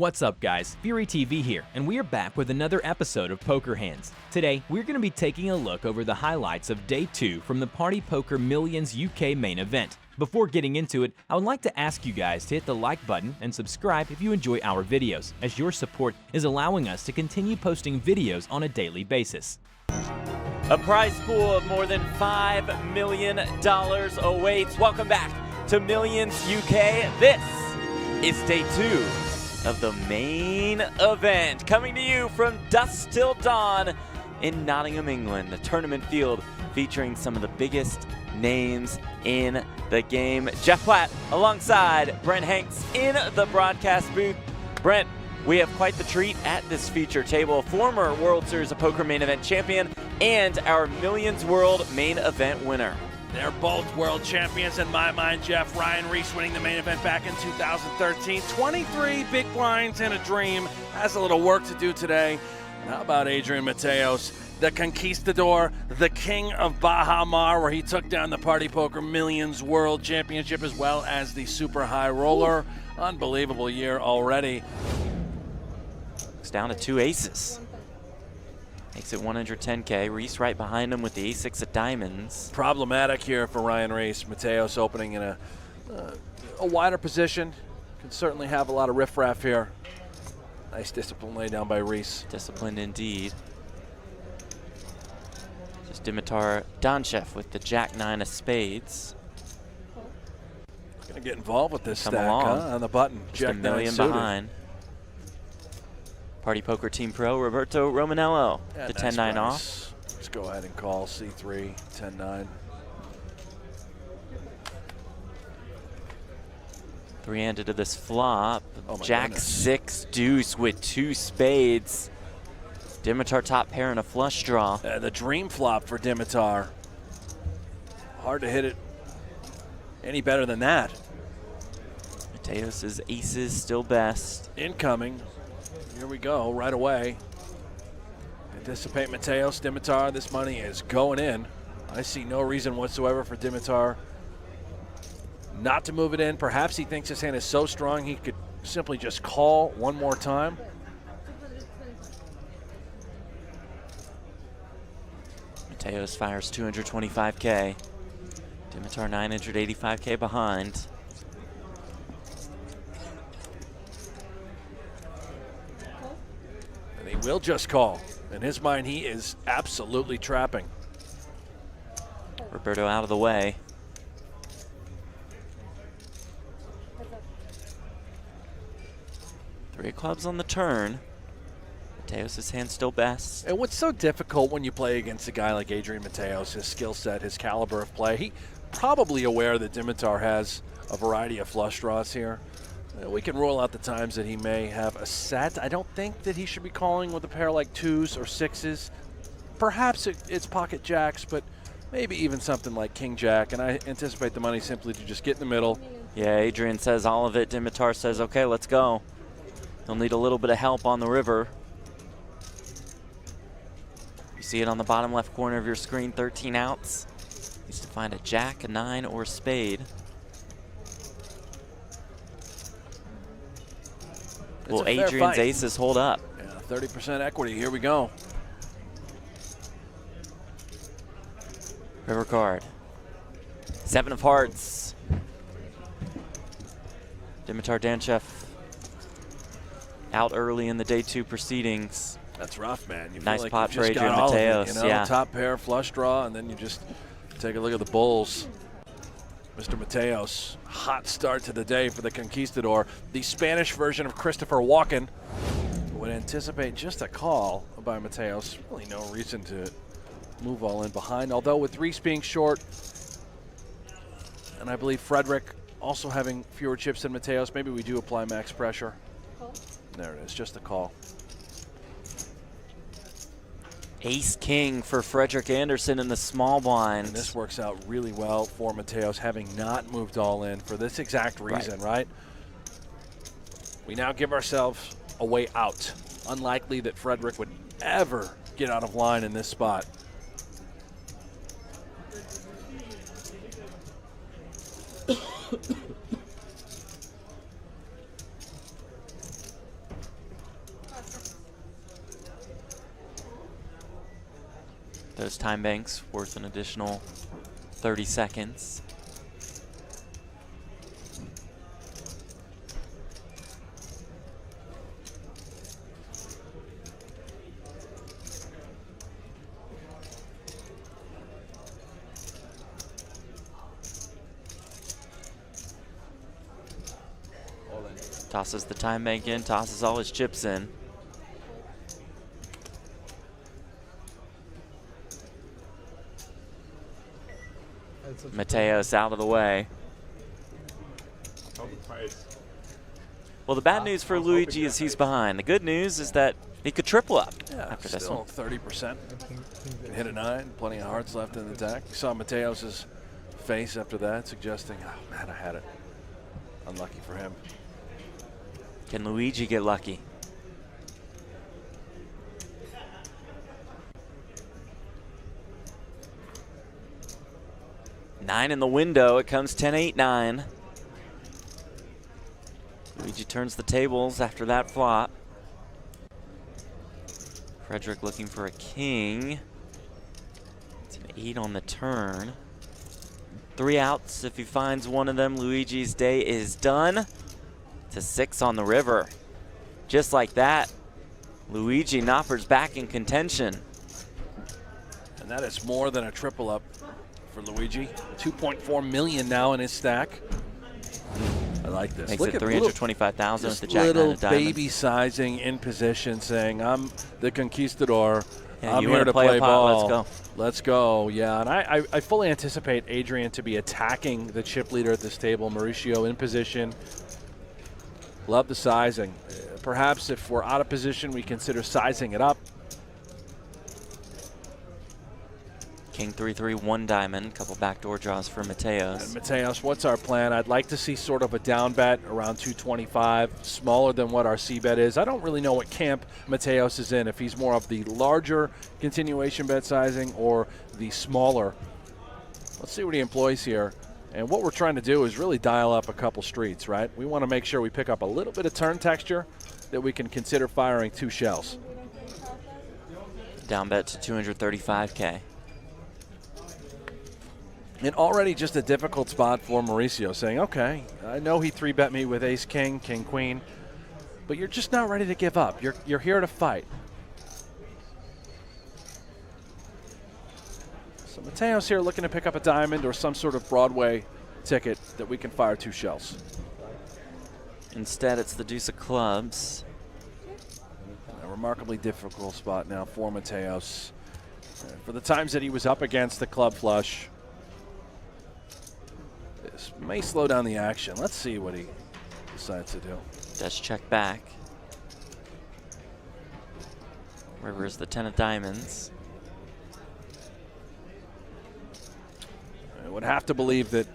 What's up guys, FuryTV here, and we are back with another episode of Poker Hands. Today, we're going to be taking a look over the highlights of Day 2 from the Party Poker Millions UK main event. Before getting into it, I would like to ask you guys to hit the like button and subscribe if you enjoy our videos, as your support is allowing us to continue posting videos on a daily basis. A prize pool of more than $5 million awaits. Welcome back to Millions UK. This is Day 2 of the main event, coming to you from dusk till dawn in Nottingham, England. The tournament field featuring some of the biggest names in the game. Jeff Platt alongside Brent Hanks in the broadcast booth. Brent, we have quite the treat at this feature table. Former World Series of Poker main event champion and our Millions World main event winner. They're both world champions in my mind, Jeff. Ryan Riess winning the main event back in 2013. 23 big blinds and a dream. Has a little work to do today. And how about Adrian Mateos, the conquistador, the king of Baha Mar, where he took down the Party Poker Millions World Championship as well as the Super High Roller. Unbelievable year already. It's down to 2 aces. Makes it 110K. Riess right behind him with the ace-6 of diamonds. Problematic here for Ryan Riess. Mateos opening in a wider position. Can certainly have a lot of riffraff here. Nice discipline laid down by Riess. Disciplined indeed. Just Dimitar Donchev with the Jack-9 of spades. Gonna get involved with this Come stack, along. huh? On the button. Just a million Jack-9 behind. Party Poker Team Pro, Roberto Romanello, yeah, the nice 10-9 price. off. Let's go ahead and call C3, 10-9. 3-handed to this flop. Oh my Jack-6 deuce with 2 spades. Dimitar top pair and a flush draw. The dream flop for Dimitar. Hard to hit it any better than that. Mateos' aces still best. Incoming. Here we go, right away. Anticipate Mateos, Dimitar. This money is going in. I see no reason whatsoever for Dimitar not to move it in. Perhaps he thinks his hand is so strong he could simply just call one more time. Mateos fires 225K. Dimitar 985K behind. And he will just call. In his mind, he is absolutely trapping. Roberto out of the way. Three of clubs on the turn. Mateos' hand still best. And what's so difficult when you play against a guy like Adrian Mateos, his skill set, his caliber of play, he probably aware that Dimitar has a variety of flush draws here. We can rule out the times that he may have a set. I don't think that he should be calling with a pair like 2s or 6s. Perhaps it's pocket jacks, but maybe even something like King Jack. And I anticipate the money simply to just get in the middle. Yeah, Adrian says all of it. Dimitar says, okay, let's go. He'll need a little bit of help on the river. You see it on the bottom left corner of your screen, 13 outs. Needs to find a jack, a 9, or a spade. Will Adrian's aces hold up? Yeah, 30% equity. Here we go. River card. 7 of hearts. Dimitar Donchev out early in the Day 2 proceedings. That's rough, man. You nice feel like pot for just Adrian got all of it, Mateos. you know? Yeah. Top pair, flush draw, and then you just take a look at the bulls. Mr. Mateos, hot start to the day for the Conquistador. The Spanish version of Christopher Walken would anticipate just a call by Mateos. Really no reason to move all in behind, although with Riess being short, and I believe Frederick also having fewer chips than Mateos, maybe we do apply max pressure. There it is, just a call. Ace-King for Frederick Anderson in the small blind. And this works out really well for Mateos, having not moved all in for this exact reason, right? We now give ourselves a way out. Unlikely that Frederick would ever get out of line in this spot. Those time banks worth an additional 30 seconds. Tosses the time bank in, tosses all his chips in. Mateos out of the way. Well, the bad news for Luigi is he's behind. The good news is that he could triple up after this one. Still 30%. Hit a 9, plenty of hearts left in the deck. You saw Mateos' face after that, suggesting, oh man, I had it. Unlucky for him. Can Luigi get lucky? Nine in the window. It comes 10-8-9. Luigi turns the tables after that flop. Frederick looking for a king. It's an 8 on the turn. 3 outs. If he finds one of them, Luigi's day is done. To 6 on the river. Just like that, Luigi Knopper's back in contention. And that is more than a triple up for Luigi. 2.4 million now in his stack. I like this. Makes it 325,000 with the jack little nine of diamonds. baby sizing in position, saying, I'm the conquistador. Yeah, I'm you here to play a pot, ball. let's go. Let's go, yeah. And I fully anticipate Adrian to be attacking the chip leader at this table. Mauricio in position. Love the sizing. Perhaps if we're out of position, we consider sizing it up. King 3-3, 1 diamond. Couple backdoor draws for Mateos. And Mateos, what's our plan? I'd like to see sort of a down bet around 225, smaller than what our C bet is. I don't really know what camp Mateos is in, if he's more of the larger continuation bet sizing or the smaller. Let's see what he employs here. And what we're trying to do is really dial up a couple streets, right? We want to make sure we pick up a little bit of turn texture that we can consider firing 2 shells. Down bet to 235K. And already just a difficult spot for Mauricio, saying, okay, I know he 3-bet me with ace-king, king-queen, but you're just not ready to give up. You're here to fight. So Mateos here looking to pick up a diamond or some sort of Broadway ticket that we can fire 2 shells. Instead, it's the deuce of clubs. A remarkably difficult spot now for Mateos. For the times that he was up against the club flush, this may slow down the action. Let's see what he decides to do. Does check back. River's the 10 of diamonds. I would have to believe that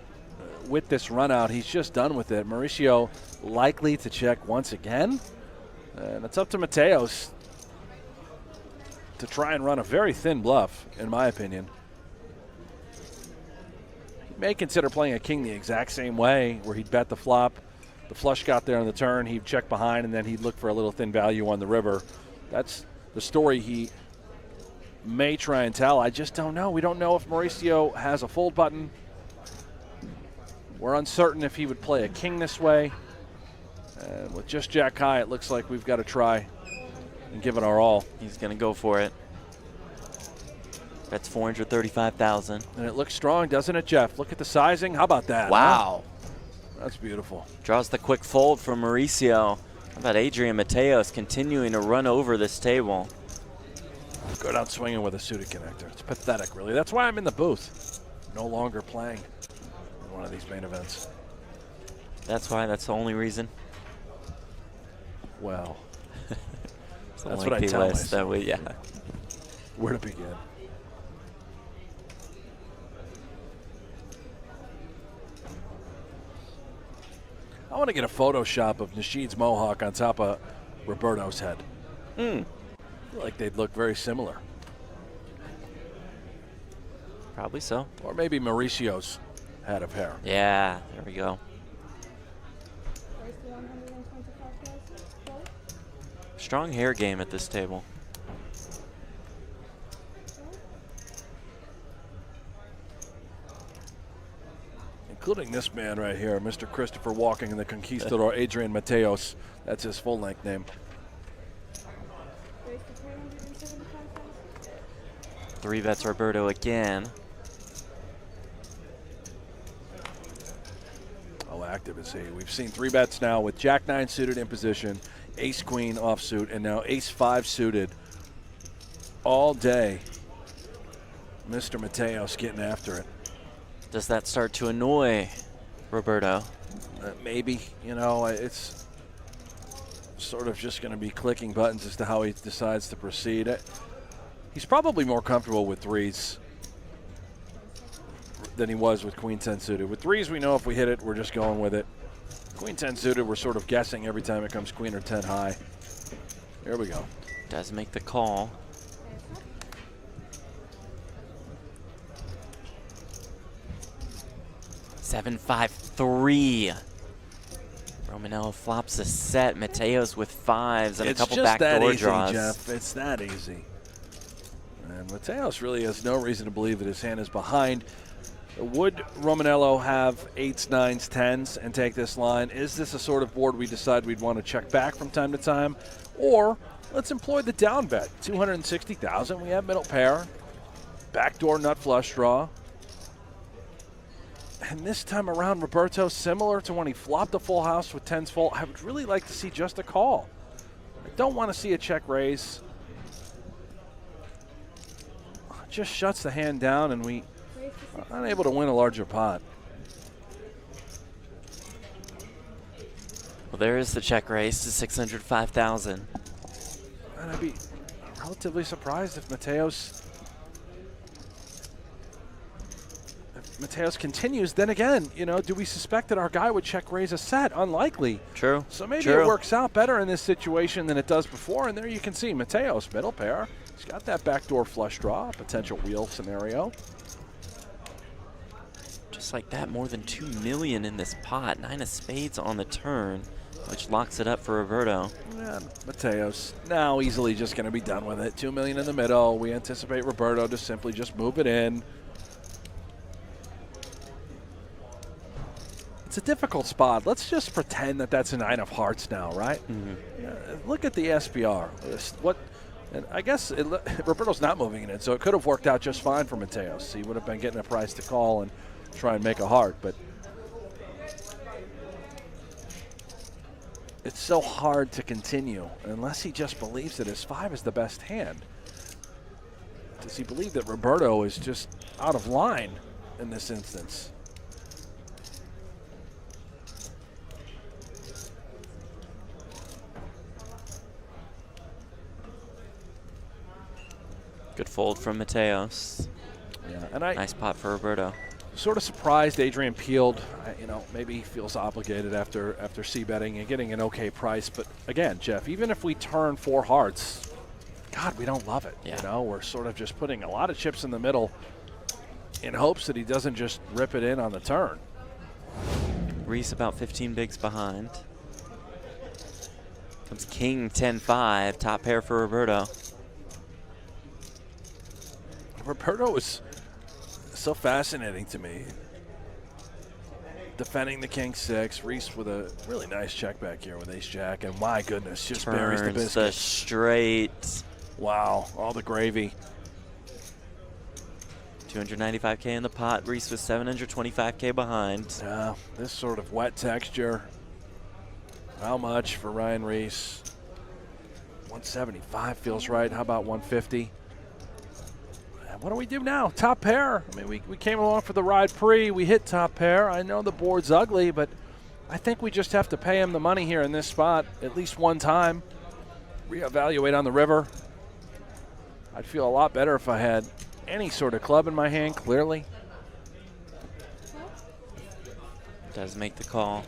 with this run out, he's just done with it. Mauricio likely to check once again. And it's up to Mateos to try and run a very thin bluff, in my opinion. He may consider playing a king the exact same way, where he'd bet the flop. The flush got there on the turn, he'd check behind, and then he'd look for a little thin value on the river. That's the story he may try and tell. I just don't know. We don't know if Mauricio has a fold button. We're uncertain if he would play a king this way. And with just jack high, it looks like we've got to try and give it our all. He's going to go for it. That's 435,000. And it looks strong, doesn't it, Jeff? Look at the sizing. How about that? Wow. Huh? That's beautiful. Draws the quick fold from Mauricio. How about Adrian Mateos continuing to run over this table? Go down swinging with a suited connector. It's pathetic, really. That's why I'm in the booth. No longer playing in one of these main events. That's why. That's the only reason. Well, It's a that's what I lengthy tell list myself. that we, yeah. Where to begin? I want to get a Photoshop of Nasheed's mohawk on top of Roberto's head. I feel like they'd look very similar. Probably so. Or maybe Mauricio's head of hair. Yeah, there we go. Strong hair game at this table. including this man right here, Mr. Christopher Walking and the Conquistador, Adrian Mateos. That's his full-length name. 3 bets Roberto again. How active is he? We've seen 3 bets now with Jack-9 suited in position, Ace-Queen offsuit, and now Ace-5 suited all day. Mr. Mateos getting after it. Does that start to annoy Roberto? Maybe. You know, it's sort of just going to be clicking buttons as to how he decides to proceed. He's probably more comfortable with 3s than he was with Queen-10 suited. With 3s, we know if we hit it, we're just going with it. Queen-10 suited, we're sort of guessing every time it comes Queen or 10 high. Here we go. Does make the call. Seven, 5, 3. Romanello flops a set. Mateos with 5s and a couple backdoor draws. Jeff. It's that easy. And Mateos really has no reason to believe that his hand is behind. Would Romanello have 8s, 9s, 10s and take this line? Is this a sort of board we decide we'd want to check back from time to time? Or let's employ the down bet. 260,000. We have middle pair. Backdoor nut flush draw. And this time around, Roberto, similar to when he flopped a full house with 10s full, I would really like to see just a call. I don't want to see a check raise. Just shuts the hand down, and we are unable to win a larger pot. Well, there is the check raise to 605,000. And I'd be relatively surprised if Mateos continues. Then again, you know, do we suspect that our guy would check raise a set? Unlikely. True. So maybe it works out better in this situation than it does before. And there you can see Mateos, middle pair. He's got that backdoor flush draw, potential wheel scenario. Just like that, more than $2 million in this pot. 9 of spades on the turn, which locks it up for Roberto. And Mateos now easily just going to be done with it. $2 million in the middle. We anticipate Roberto to simply just move it in. It's a difficult spot. Let's just pretend that that's a 9 of hearts now, right? Look at the SPR. And I guess Roberto's not moving it in, so it could have worked out just fine for Mateos. He would have been getting a price to call and try and make a heart, but it's so hard to continue unless he just believes that his 5 is the best hand. Does he believe that Roberto is just out of line in this instance? Good fold from Mateos. Yeah, and nice pot for Roberto. Sort of surprised Adrian peeled. You know, maybe he feels obligated after c-betting and getting an okay price. But again, Jeff, even if we turn 4 hearts, God, we don't love it. Yeah. You know, we're sort of just putting a lot of chips in the middle in hopes that he doesn't just rip it in on the turn. Riess about 15 bigs behind. Comes King 10-5, top pair for Roberto. Roberto is so fascinating to me. Defending the King 6, Riess with a really nice check back here with Ace-Jack, and my goodness, just buries the biscuit. The straight. Wow, all the gravy. 295K in the pot. Riess with 725K behind. This sort of wet texture. How much for Ryan Riess? 175 feels right. How about 150? What do we do now? Top pair. I mean, we came along for the ride pre. We hit top pair. I know the board's ugly, but I think we just have to pay him the money here in this spot at least one time. Reevaluate on the river. I'd feel a lot better if I had any sort of club in my hand, clearly. Does make the call.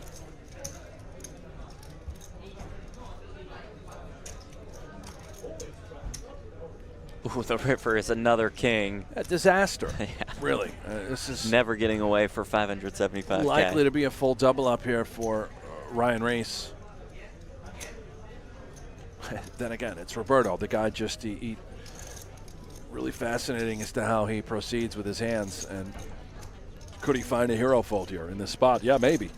Ooh, the river is another king. A disaster, Yeah. Really. This is Never getting away for 575K. likely to be a full double up here for Ryan Riess. Then again, it's Roberto. The guy just really fascinating as to how he proceeds with his hands. And Could he find a hero fold here in this spot? Yeah, maybe.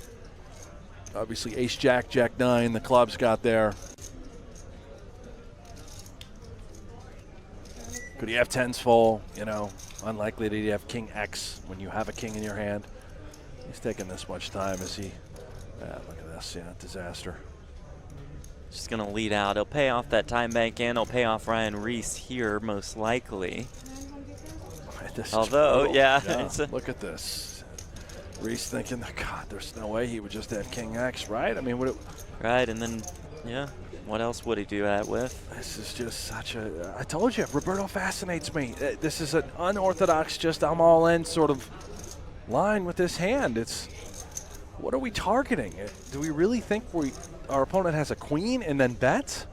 Obviously, ace-jack, jack-9, the club's got there. Could he have tens full? You know, unlikely that he'd have king X when you have a king in your hand. He's taking this much time as he, look at this, yeah, disaster. Just going to lead out. He'll pay off that time bank and he'll pay off Ryan Riess here, most likely. Although, yeah. Look at this. Riess thinking, God, there's no way he would just have king X, right? I mean, would it? Right, and then, yeah. What else would he do that with? This is just such a, I told you, Roberto fascinates me. This is an unorthodox, just I'm all in sort of line with this hand. It's, what are we targeting? Do we really think our opponent has a queen and then bets?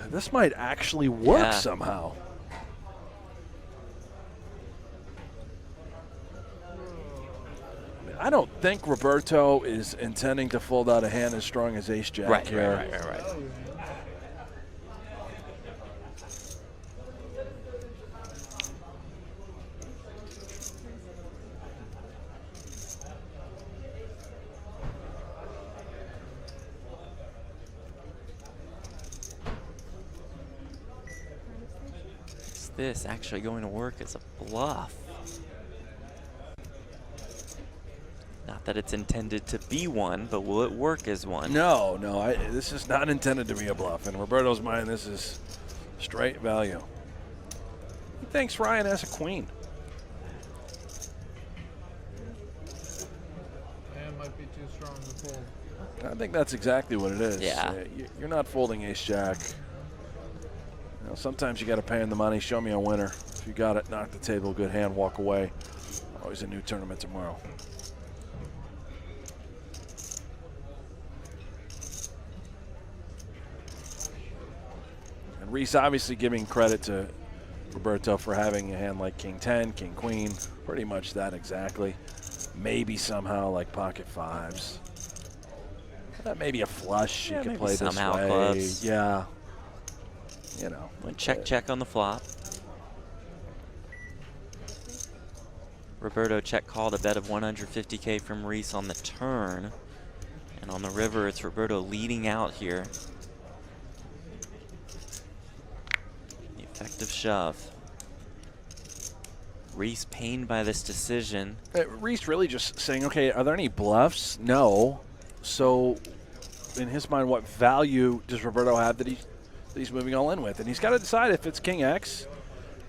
This might actually work somehow. I don't think Roberto is intending to fold out a hand as strong as ace-jack here. Right. Is this actually going to work as a bluff? Not that it's intended to be one, but will it work as one? No, this is not intended to be a bluff. In Roberto's mind, this is straight value. He thinks Ryan has a queen. Hand might be too strong to fold. I think that's exactly what it is. Yeah. You're not folding ace-jack. You know, sometimes you got to pay in the money. Show me a winner. If you got it, knock the table, good hand, walk away. Always a new tournament tomorrow. Riess obviously giving credit to Roberto for having a hand like king 10, king queen, pretty much that exactly. Maybe somehow like pocket fives. That may be a flush you could play this way. Clubs. Yeah. You know. Went check on the flop. Roberto check called a bet of 150K from Riess on the turn. And on the river, it's Roberto leading out here. Effective shove. Riess pained by this decision. Riess really just saying, okay, are there any bluffs? No. So, in his mind, what value does Roberto have that he's moving all in with? And he's got to decide if it's king X.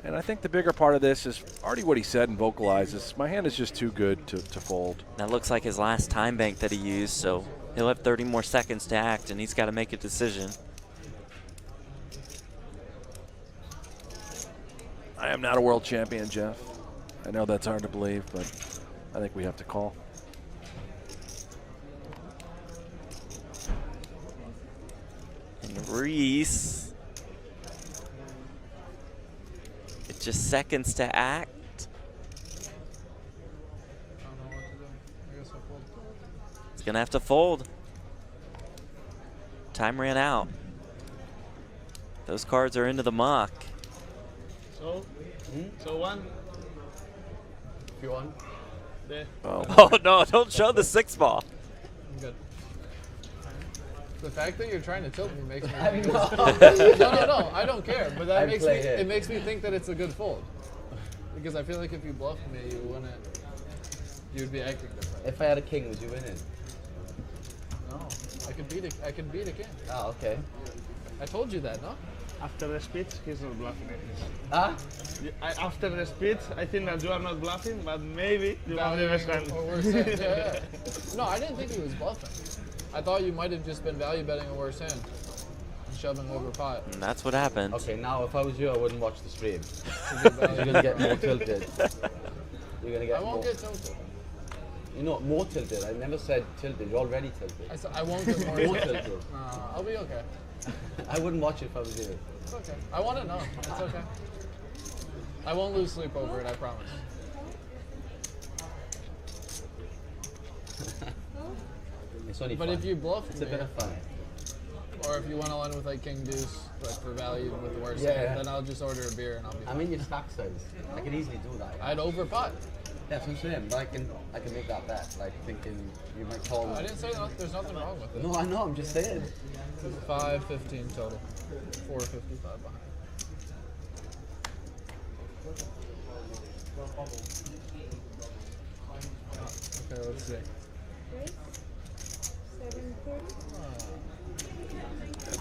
And I think the bigger part of this is already what he said and vocalizes. My hand is just too good to fold. That looks like his last time bank that he used, so he'll have 30 more seconds to act, and he's got to make a decision. I am not a world champion, Jeff. I know that's hard to believe, but I think we have to call. And Riess, it's just seconds to act. I don't know what to do. I guess I'll fold. He's gonna have to fold. Time ran out. Those cards are into the muck. So one. If you want. There. Oh no, don't show the 6-ball. I'm good. The fact that you're trying to tilt me makes me think no, I don't care. But that makes me think that it's a good fold. Because I feel like if you bluffed me, you wouldn't. You'd be acting different. If I had a king, would you win it? No, I could beat a king. Oh, okay. I told you that, no? After the speech, he's not bluffing it. Ah? After the speech, I think that you are not bluffing, but maybe you won't understand. Or worse hand. Yeah. No, I didn't think he was bluffing. I thought you might have just been value betting a worse hand and shoving over pot. And that's what happened. Okay, now if I was you, I wouldn't watch the stream. You're going to get more tilted. You're going to get I won't get tilted. You're not more tilted. I never said tilted. You're already tilted. I won't get more tilted. I'll be okay. I wouldn't watch it if I was you. It's okay. I want to know. It's okay. I won't lose sleep over it, I promise. It's only but fun. if you bluffed It's me, a bit of fun. Or if you want to line with like king deuce, like for value with the worst Yeah, hand, yeah. then I'll just order a beer and I'll be I fine. mean, your stack size. I could easily do that. I'd overpot. That's what I'm saying. But I can make that bet. Like thinking you might call. I didn't say that. There's nothing wrong with it. No, I know. I'm just saying. 515 total. 455 behind. Okay, let's see.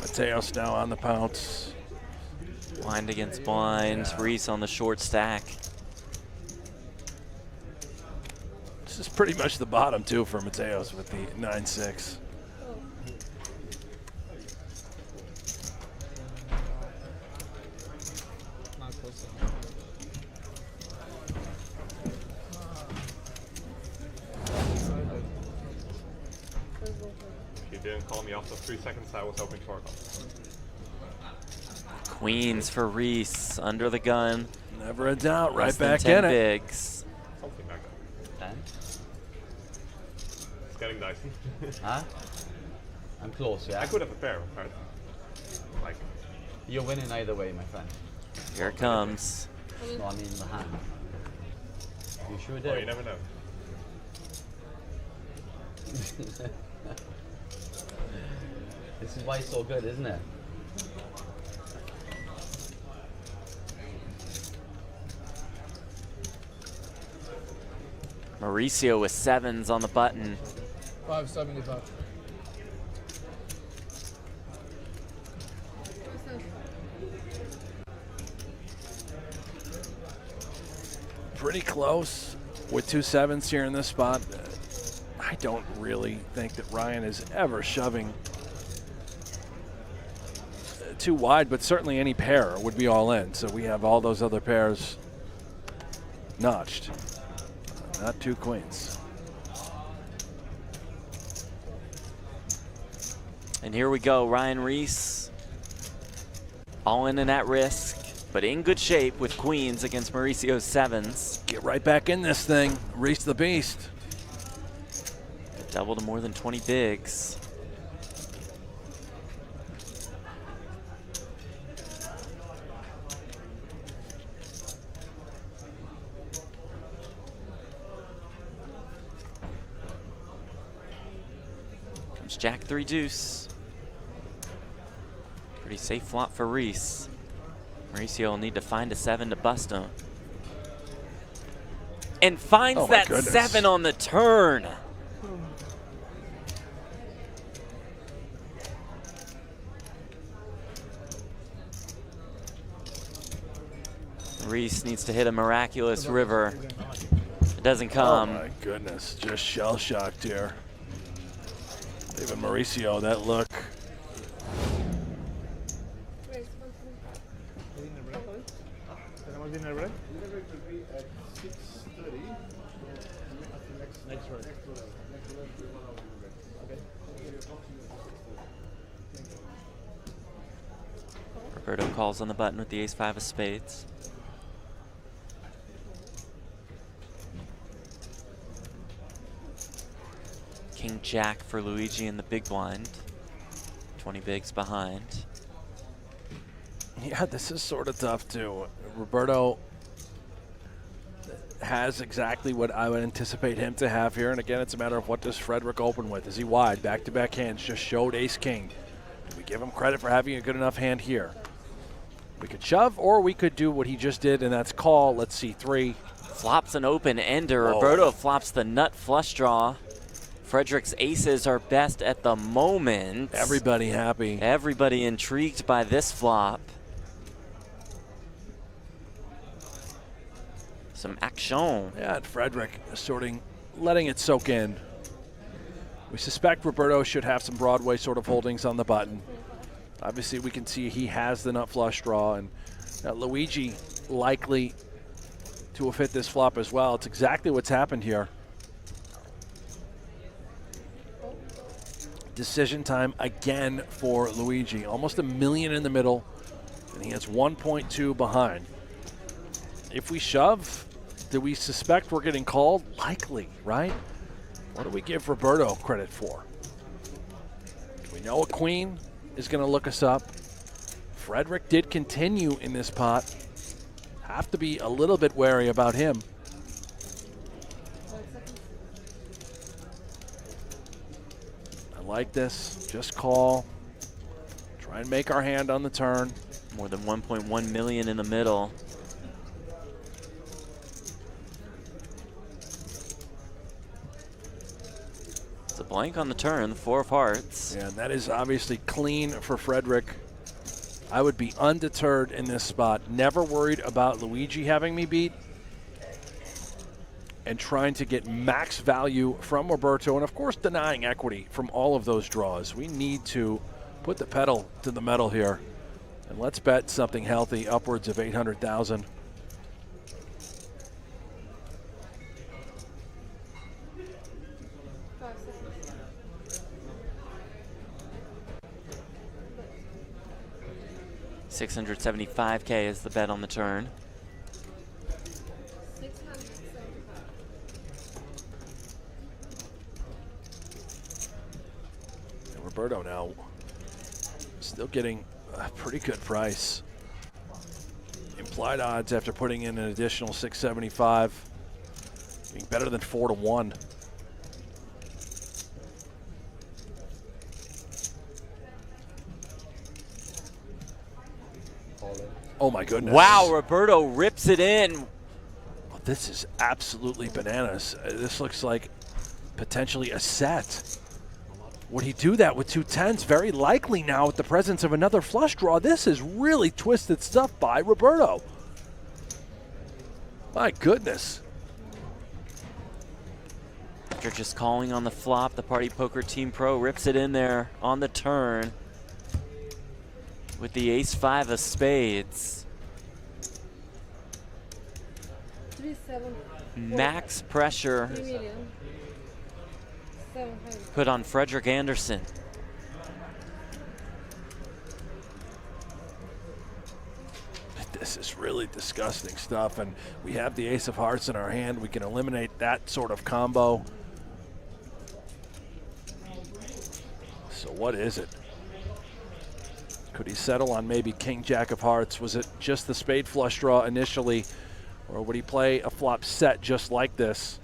Mateos now on the pounce. Blind against blind. Riess on the short stack. This is pretty much the bottom, too, for Mateos with the 9-6. Not close enough. You didn't call me after 3 seconds, I was hoping for it. Queens for Riess. Under the gun. Never a doubt, right Less than back 10 in it. bigs. Something like that. 10. It's getting dicey. Huh? I'm close. Yeah. I could have a pair, right? Like, You're winning either way, my friend. Here it comes. No, I mean the hand. You sure do. oh, you never know. This is why it's so good, isn't it? Mauricio with 7s on the button. 575. Pretty close with 2 7s here in this spot. I don't really think that Ryan is ever shoving too wide, but certainly any pair would be all in. So we have all those other pairs notched. Not 2 queens. And here we go, Ryan Riess. All in and at risk, but in good shape with queens against Mauricio's 7s. Get right back in this thing. Riess the beast. Double to more than 20 bigs. Comes Jack 3 deuce. Pretty safe flop for Riess. Mauricio will need to find a 7 to bust him. And finds Oh my that goodness. 7 on the turn. Riess needs to hit a miraculous river. It doesn't come. Oh my goodness, just shell-shocked here. Even Mauricio, that look. Tenemos dinner break. Roberto calls on the button with the ace-5 of spades. King-jack for Luigi in the big blind. 20 bigs behind. Yeah, this is sort of tough too. Roberto has exactly what I would anticipate him to have here. And again, it's a matter of what does Frederick open with? Is he wide? Back-to-back hands, just showed ace-king. Do we give him credit for having a good enough hand here? We could shove, or we could do what he just did, and that's call. Let's see, 3. Flops an open ender. Whoa. Roberto flops the nut flush draw. Frederick's aces are best at the moment. Everybody happy. Everybody intrigued by this flop. Some action. Yeah, and Frederick letting it soak in. We suspect Roberto should have some Broadway sort of holdings on the button. Obviously, we can see he has the nut flush draw, and Luigi likely to have hit this flop as well. It's exactly what's happened here. Decision time again for Luigi. Almost $1 million in the middle, and he has 1.2 behind. If we shove, do we suspect we're getting called? Likely, right? What do we give Roberto credit for? Do we know a queen? is going to look us up. Frederick did continue in this pot. Have to be a little bit wary about him. I like this. Just call. Try and make our hand on the turn. More than 1.1 million in the middle. It's a blank on the turn, the 4 of hearts. Yeah, and that is obviously clean for Frederick. I would be undeterred in this spot. Never worried about Luigi having me beat. And trying to get max value from Roberto. And, of course, denying equity from all of those draws. We need to put the pedal to the metal here. And let's bet something healthy, upwards of 800,000. $675K is the bet on the turn. And Roberto now still getting a pretty good price. Implied odds after putting in an additional 675, being better than 4 to 1. Oh my goodness. Wow, Roberto rips it in. Well, this is absolutely bananas. This looks like potentially a set. Would he do that with 2 10s? Very likely now with the presence of another flush draw. This is really twisted stuff by Roberto. My goodness. After just calling on the flop, the Party Poker Team Pro rips it in there on the turn with the ace-5 of spades. 3, 7, 4, Max pressure 3,700,000. put on Frederick Anderson. This is really disgusting stuff, and we have the ace of hearts in our hand. We can eliminate that sort of combo. So what is it? Could he settle on maybe king jack of hearts? Was it just the spade flush draw initially, or would he play a flop set just like this?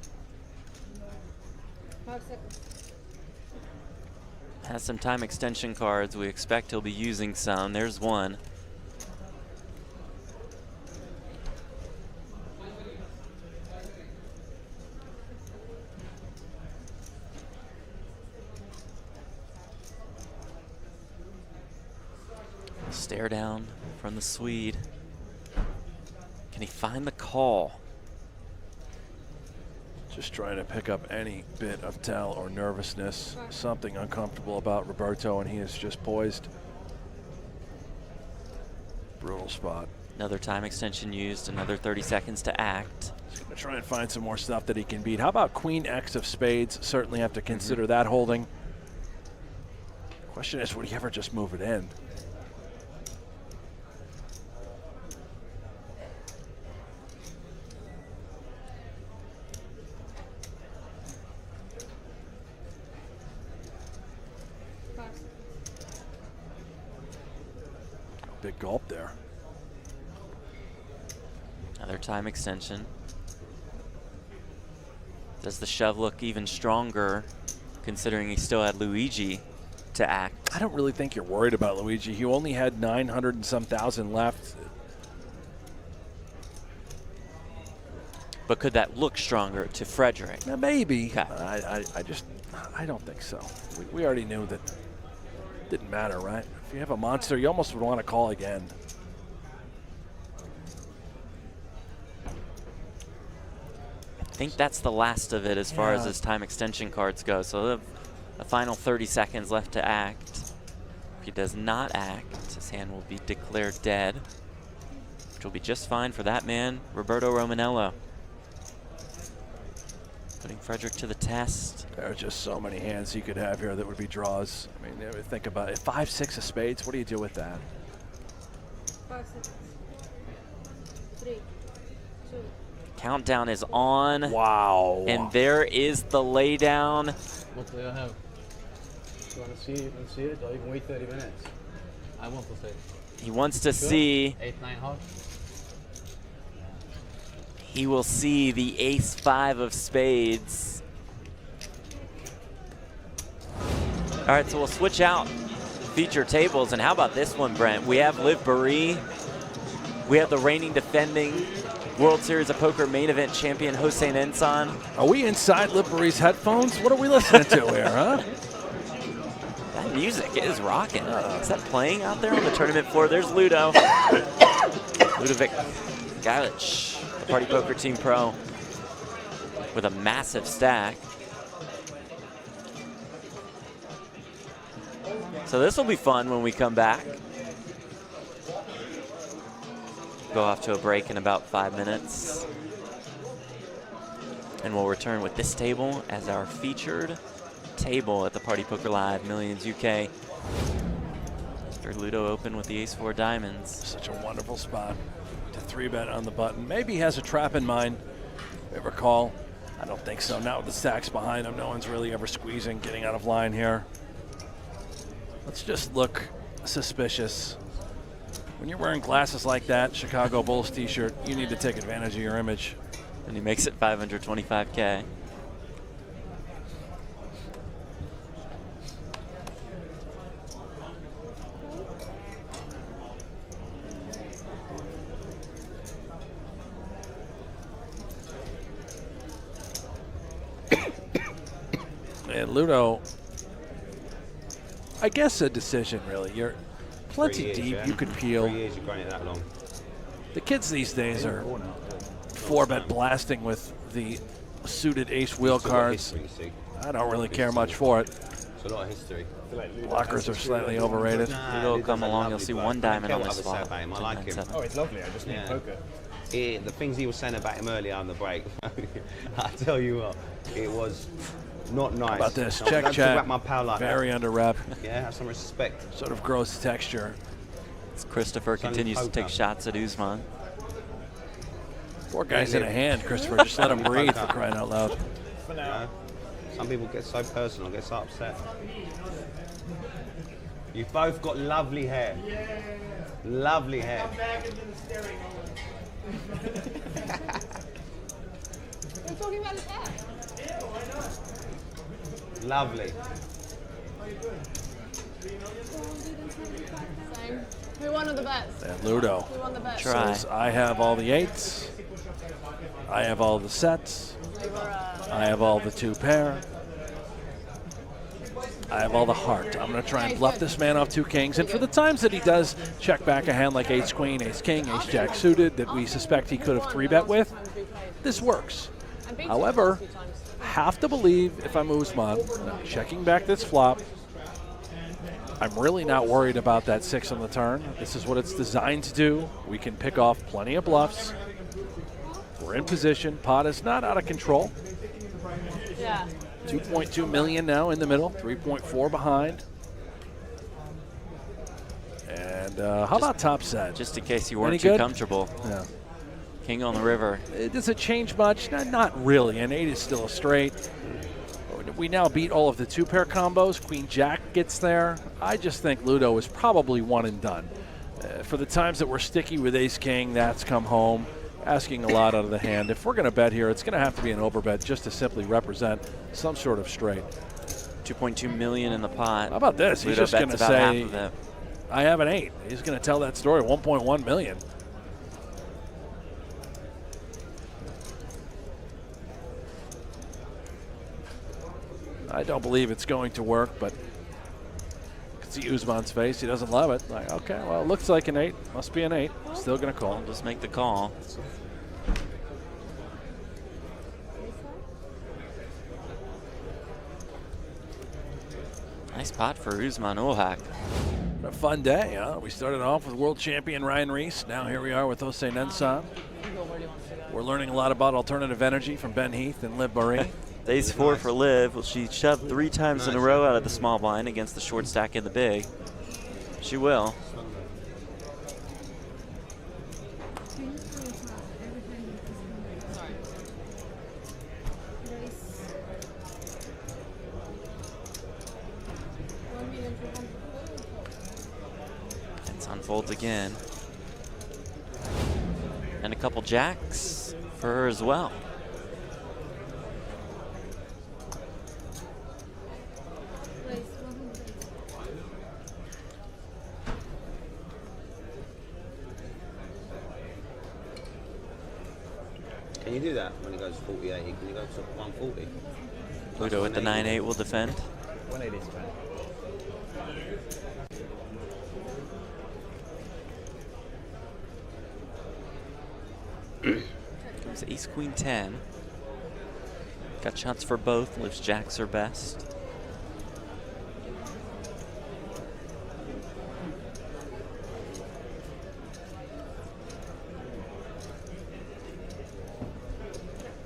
5 seconds. Has some time extension cards. We expect he'll be using some. There's one. Stare down from the Swede. Can he find the call? Just trying to pick up any bit of tell or nervousness, something uncomfortable about Roberto, and he is just poised. Brutal spot. Another time extension used, another 30 seconds to act. He's going to try and find some more stuff that he can beat. How about Queen X of spades? Certainly have to consider that holding. Question is, would he ever just move it in? Big gulp there. Another time extension. Does the shove look even stronger, considering he still had Luigi to act? I don't really think you're worried about Luigi. He only had 900 and some thousand left. But could that look stronger to Frederick? Yeah, maybe. Okay. I don't think so. We already knew that it didn't matter, right? If you have a monster, you almost would want to call again. I think that's the last of it as far as his time extension cards go. So the final 30 seconds left to act. If he does not act, his hand will be declared dead, which will be just fine for that man, Roberto Romanello. Putting Frederick to the test. There are just so many hands he could have here that would be draws. I mean, think about it. 5, 6 of spades. What do you do with that? 5 seconds. 3, 2. Countdown is on. Wow. And there is the laydown. What do I have? Do you want to see it, or you can wait 30 minutes? I want to say. He wants to see. 8-9 heart. He will see the ace-5 of spades. All right, so we'll switch out feature tables. And how about this one, Brent? We have Liv Boeree. We have the reigning defending World Series of Poker main event champion, Hossein Ensan. Are we inside Liv Boeree's headphones? What are we listening to here, huh? That music is rocking. Is that playing out there on the tournament floor? There's Ludo. Ludovic Galic, the Party Poker Team Pro, with a massive stack. So this will be fun when we come back. Go off to a break in about 5 minutes. And we'll return with this table as our featured table at the Party Poker Live Millions UK. Mr. Ludo open with the ace-4 diamonds. Such a wonderful spot to 3-bet on the button. Maybe he has a trap in mind. Ever call? I don't think so. Not with the stacks behind him. No one's really ever squeezing, getting out of line here. Let's just look suspicious. When you're wearing glasses like that, Chicago Bulls t-shirt, you need to take advantage of your image. And he makes it 525K. And Ludo, I guess a decision really. You're plenty deep, you could peel. 3 years, you've grown it that long. The kids these days are 4-bet blasting with the suited ace wheel cards. History, I don't really care much for it. It's a lot of history. Blockers are slightly overrated. Ludo will come along, you'll see one diamond on this flop. flop. I like him. Oh, it's lovely. I just need poker. The things he was saying about him earlier on the break, I tell you what, it was not nice. How about this? No, Check, don't check. talk about my pal like Very that. under rep. Yeah, have some respect. Sort of gross texture. As Christopher continues to take shots at Usman. Poor guy's in a hand, Christopher. Just let him breathe, for crying out loud. For now. Some people get so personal, get so upset. You've both got lovely hair. Lovely hair. We're talking about his hair. Lovely. Same. Who won the bets? And Ludo Who won the bets? Try. says, I have all the 8s. I have all the sets. I have all the 2-pair. I have all the heart. I'm going to try and bluff this man off 2 kings. And for the times that he does check back a hand like ace queen, ace king, ace jack suited that we suspect he could have 3-bet with, this works. However, have to believe if I'm Usman, checking back this flop, I'm really not worried about that 6 on the turn. This is what it's designed to do. We can pick off plenty of bluffs. We're in position. Pot is not out of control. Yeah. 2.2 million now in the middle, 3.4 behind. And how about top set? Just in case you Any weren't too good? comfortable. Yeah. King on the river. Does it change much? Not really. An 8 is still a straight. We now beat all of the 2-pair combos. Queen Jack gets there. I just think Ludo is probably one and done. For the times that we're sticky with ace king, that's come home. Asking a lot out of the hand. If we're going to bet here, it's going to have to be an overbet just to simply represent some sort of straight. 2.2 million in the pot. How about this? He's Ludo just going bets to about say, half of it. I have an 8. He's going to tell that story, 1.1 million. I don't believe it's going to work, but you can see Usman's face. He doesn't love it. Like, okay, well, it looks like an 8. Must be an 8. Still going to call. Just make the call. Nice pot for Usman Ulhak. A fun day, huh? We started off with world champion Ryan Riess. Now here we are with Hossein Ensan. We're learning a lot about alternative energy from Ben Heath and Liv Boeree. Ace 4 for Liv. Well, she shoved 3 times in a row out of the small blind against the short stack in the big. She will. folds again. And a couple jacks for her as well. Can you do that when it goes 48? Can you go to 140? Pluto with the 9-8 will defend. 180 is fine. Comes ace, queen, 10. Got shots for both. Liv's jacks are best.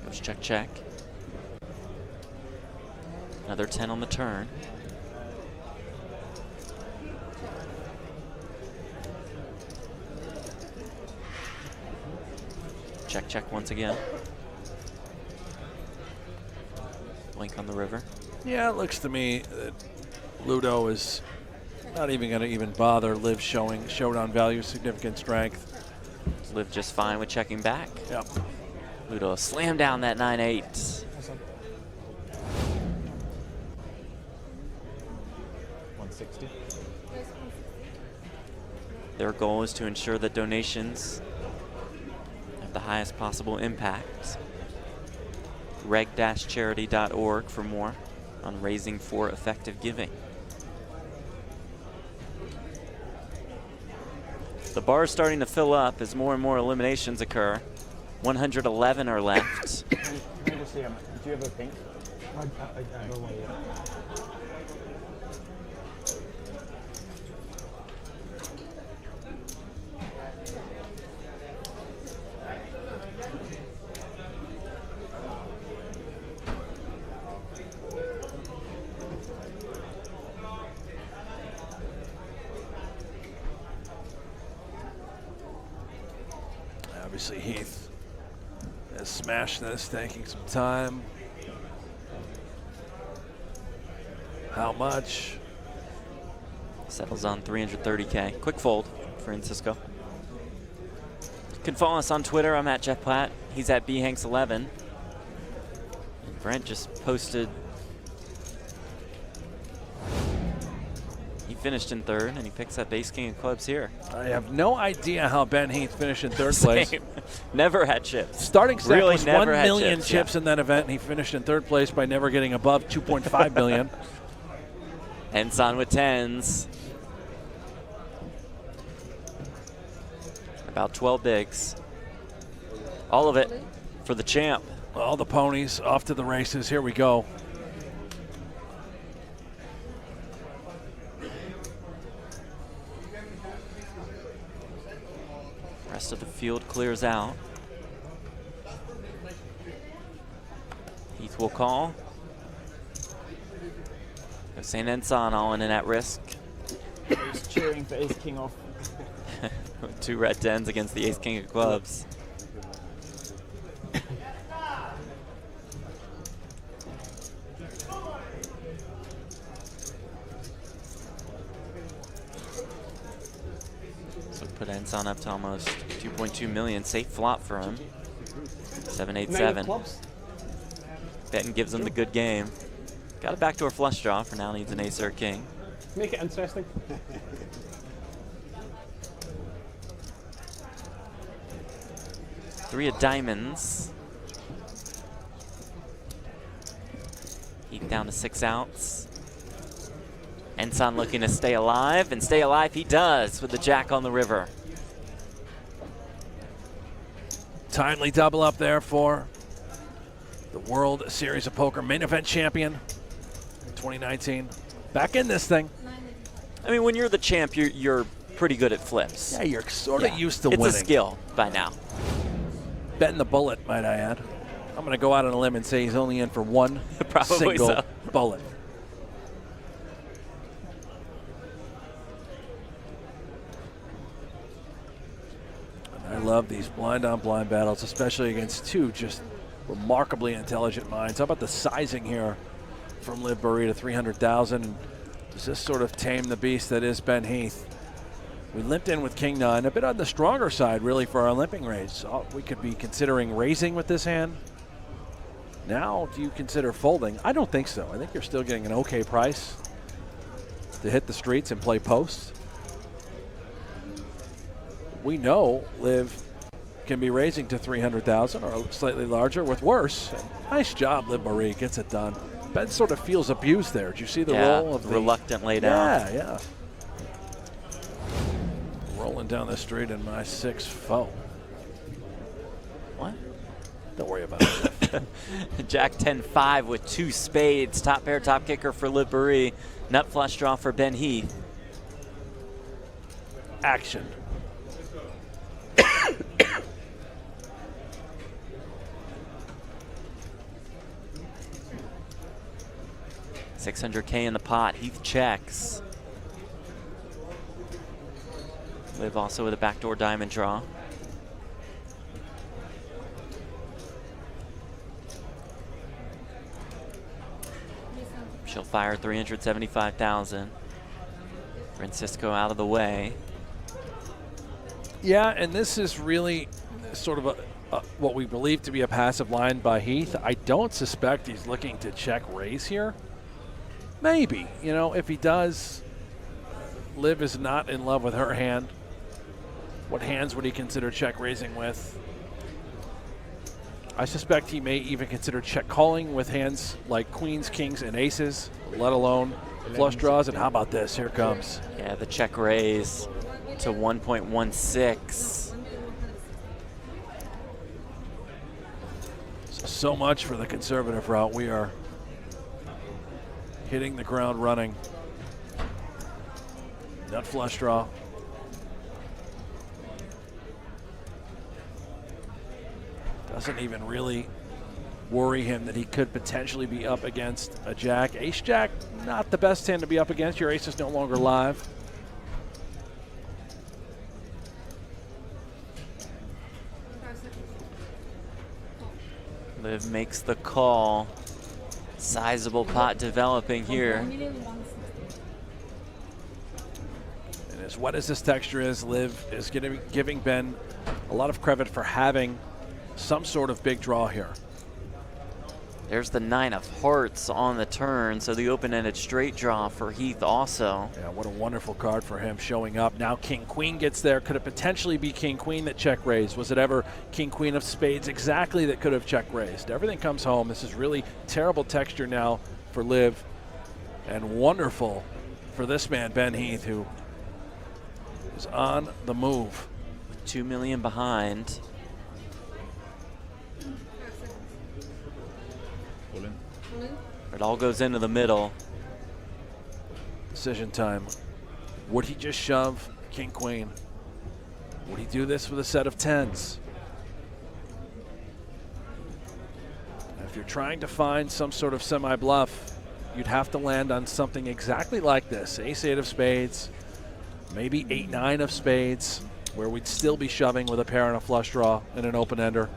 Goes check, check. Another 10 on the turn. Check, check once again. Blink on the river. Yeah, it looks to me that Ludo is not even going to even bother. Liv showing showdown value, significant strength. Liv just fine with checking back. Yep. Ludo slam down that 9-8. 160. Their goal is to ensure that donations have the highest possible impact. reg-charity.org for more on raising for effective giving. The bar is starting to fill up as more and more eliminations occur. 111 are left. Can I just see how much? Do you have a pink? I don't want you. Obviously, Heath has smashed this, taking some time. How much? Settles on 330K. Quick fold for Francisco. You can follow us on Twitter. I'm at Jeff Platt. He's at bhanks11. And Brent just posted. He finished in third, and he picks up ace king of clubs here. I have no idea how Ben Heath finished in third place. Never had chips. Starting stack really was never 1 had million chips, chips yeah. in that event, and he finished in third place by never getting above 2.5 million. Ensign with 10s. About 12 bigs. All of it for the champ. All the ponies off to the races. Here we go. Rest of the field clears out. Heath will call. St. Ensign all in and at risk. He's cheering for ace king off. With 2 red 10s against the ace king of clubs. So put Ensign up to almost 2.2 million. Safe flop for him. 7-8-7. Benton gives him the good game. Got a backdoor flush draw. For now needs an ace or a king. Make it interesting. 3 of diamonds. Heath down to 6 outs. Ensign looking to stay alive, and stay alive he does with the jack on the river. Timely double up there for the World Series of Poker main event champion in 2019. Back in this thing. I mean, when you're the champ, you're pretty good at flips. Yeah, you're sort of used to winning. It's a skill by now. Betting the bullet, might I add. I'm going to go out on a limb and say he's only in for one Probably single so. bullet. And I love these blind-on-blind battles, especially against two just remarkably intelligent minds. How about the sizing here from Liv Boeree to 300,000? Does this sort of tame the beast that is Ben Heath? We limped in with king nine, a bit on the stronger side really for our limping raise. We could be considering raising with this hand. Now, do you consider folding? I don't think so. I think you're still getting an okay price to hit the streets and play post. We know Liv can be raising to 300,000 or slightly larger with worse. Nice job, Liv Boeree gets it done. Ben sort of feels abused there. Did you see the roll of the reluctant lay down? Yeah. Rolling down the street in my 6-4. What? Don't worry about it. Jack 10-5 with 2 spades. Top pair, top kicker for Liv Boeree. Nut flush draw for Ben Heath. Action. $600K in the pot. Heath checks. Liv also with a backdoor diamond draw. She'll fire 375,000. Francisco out of the way. Yeah, and this is really sort of what we believe to be a passive line by Heath. I don't suspect he's looking to check raise here. Maybe, you know, if he does, Liv is not in love with her hand. What hands would he consider check raising with? I suspect he may even consider check calling with hands like queens, kings, and aces, let alone flush draws. And how about this? Here it comes. Yeah, the check raise to 1.16. So much for the conservative route. We are hitting the ground running. Nut flush draw. Doesn't even really worry him that he could potentially be up against a jack. Ace jack, not the best hand to be up against. Your ace is no longer live. Liv makes the call. Sizable pot developing here. And as wet as this texture is, Liv is giving Ben a lot of credit for having some sort of big draw here. There's the 9 of hearts on the turn, so the open-ended straight draw for Heath also. Yeah, what a wonderful card for him showing up. Now king-queen gets there. Could it potentially be king-queen that check raised? Was it ever king-queen of spades exactly that could have check raised? Everything comes home. This is really terrible texture now for Liv, and wonderful for this man, Ben Heath, who is on the move. With 2 million behind. It all goes into the middle. Decision time. Would he just shove king queen? Would he do this with a set of 10s? If you're trying to find some sort of semi-bluff, you'd have to land on something exactly like this. Ace-8 of spades, maybe 8-9 of spades, where we'd still be shoving with a pair and a flush draw and an open-ender.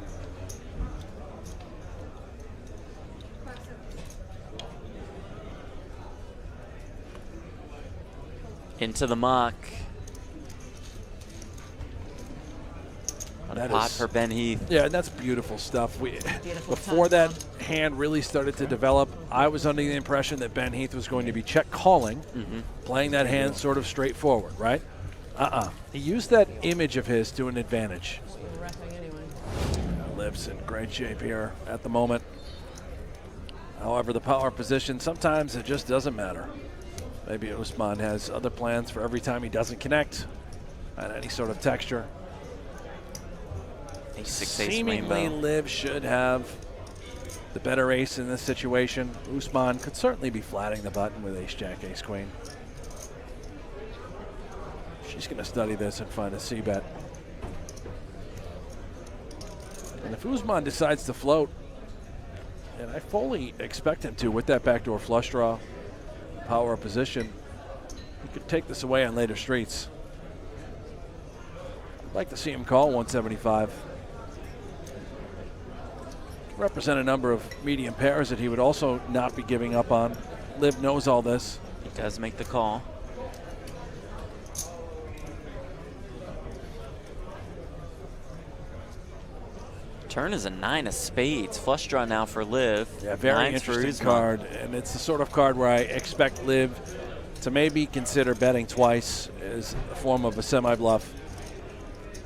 Into the muck. A pot for Ben Heath. Yeah, and that's beautiful stuff. Before that hand really started to develop, I was under the impression that Ben Heath was going to be check calling, playing that hand sort of straightforward, right? He used that image of his to an advantage. Liv's in great shape here at the moment. However, the power position, sometimes it just doesn't matter. Maybe Usman has other plans for every time he doesn't connect on any sort of texture. Seemingly, Liv should have the better ace in this situation. Usman could certainly be flatting the button with ace-jack, ace-queen. She's going to study this and find a c-bet. And if Usman decides to float, and I fully expect him to with that backdoor flush draw, power of position, he could take this away on later streets. I'd like to see him call 175. Represent a number of medium pairs that he would also not be giving up on. Liv knows all this. He does make the call. Turn is a 9 of spades. Flush draw now for Liv. Yeah, very Nines for interesting Usman. card, and it's the sort of card where I expect Liv to maybe consider betting twice as a form of a semi-bluff.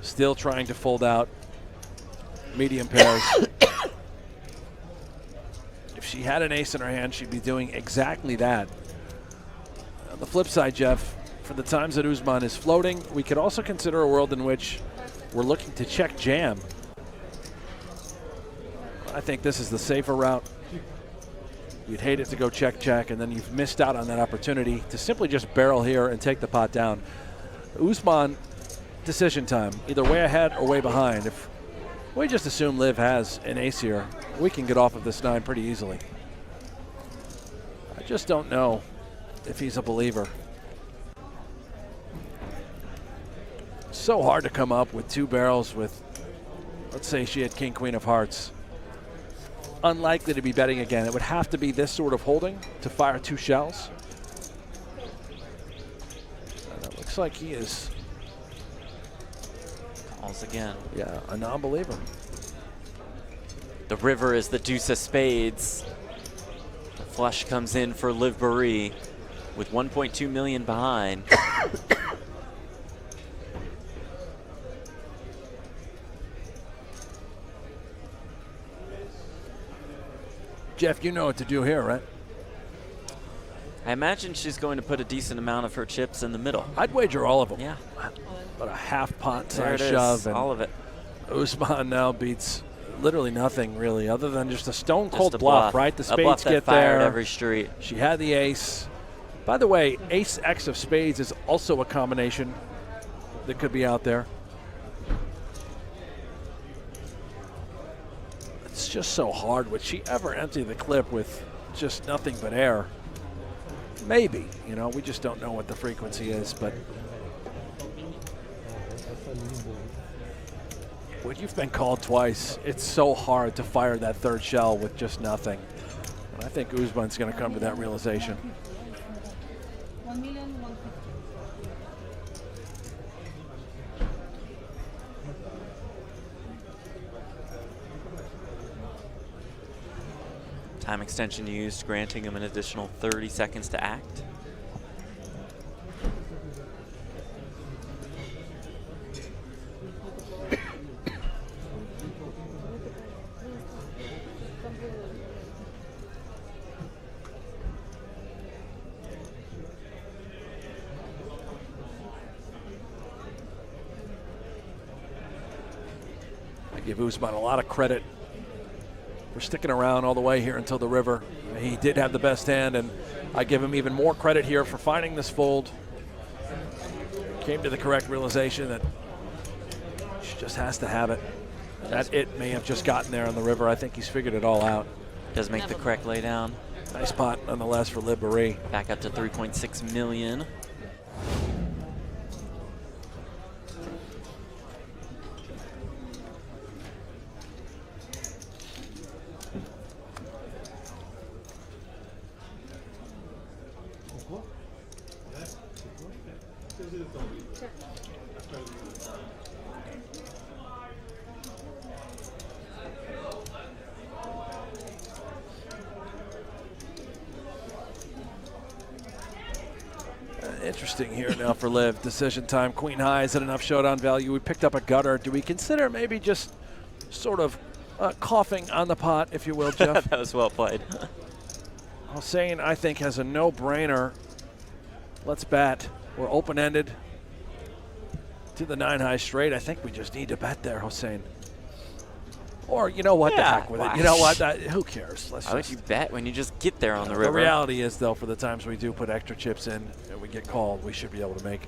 Still trying to fold out medium pairs. If she had an ace in her hand, she'd be doing exactly that. On the flip side, Jeff, for the times that Usman is floating, we could also consider a world in which we're looking to check jam. I think this is the safer route. You'd hate it to go check, and then you've missed out on that opportunity to simply just barrel here and take the pot down. Usman, decision time, either way ahead or way behind. If we just assume Liv has an ace here, we can get off of this 9 pretty easily. I just don't know if he's a believer. So hard to come up with 2 barrels with, let's say she had king, queen of hearts. Unlikely to be betting again. It would have to be this sort of holding to fire 2 shells. And it looks like he is. Calls again. Yeah, a non-believer. The river is the deuce of spades. The flush comes in for Liv Boeree with 1.2 million behind. Jeff, you know what to do here, right? I imagine she's going to put a decent amount of her chips in the middle. I'd wager all of them. Yeah. About a half pot There size it is, shove. And all of it. Usman now beats literally nothing, really, other than just a stone Just cold a bluff, right? The A bluff spades that get fired there. every street. She had the ace. By the way, ace X of spades is also a combination that could be out there. It's just so hard. Would she ever empty the clip with just nothing but air? Maybe. You know, we just don't know what the frequency is, but when you've been called twice, it's so hard to fire that 3rd shell with just nothing. And I think Usman's going to come to that realization. 1,150,000. Time extension used, granting him an additional 30 seconds to act. I give Usman a lot of credit for sticking around all the way here until the river. He did have the best hand, and I give him even more credit here for finding this fold. Came to the correct realization that she just has to have it. That it may have just gotten there on the river. I think he's figured it all out. Does make the correct laydown. Nice pot nonetheless for Liv Boeree. Back up to 3.6 million. Interesting here now for Liv. Decision time. Queen high. Is it enough showdown value? We picked up a gutter. Do we consider maybe just sort of coughing on the pot, if you will, Jeff? That was well played. Hossein, I think, has a no-brainer. Let's bet. We're open-ended to the 9 high straight. I think we just need to bet there, Hossein. Or, you know what, the heck with it. You know what, who cares? Why would you bet when you just get there on the The river? reality is, though, for the times we do put extra chips in and we get called, we should be able to make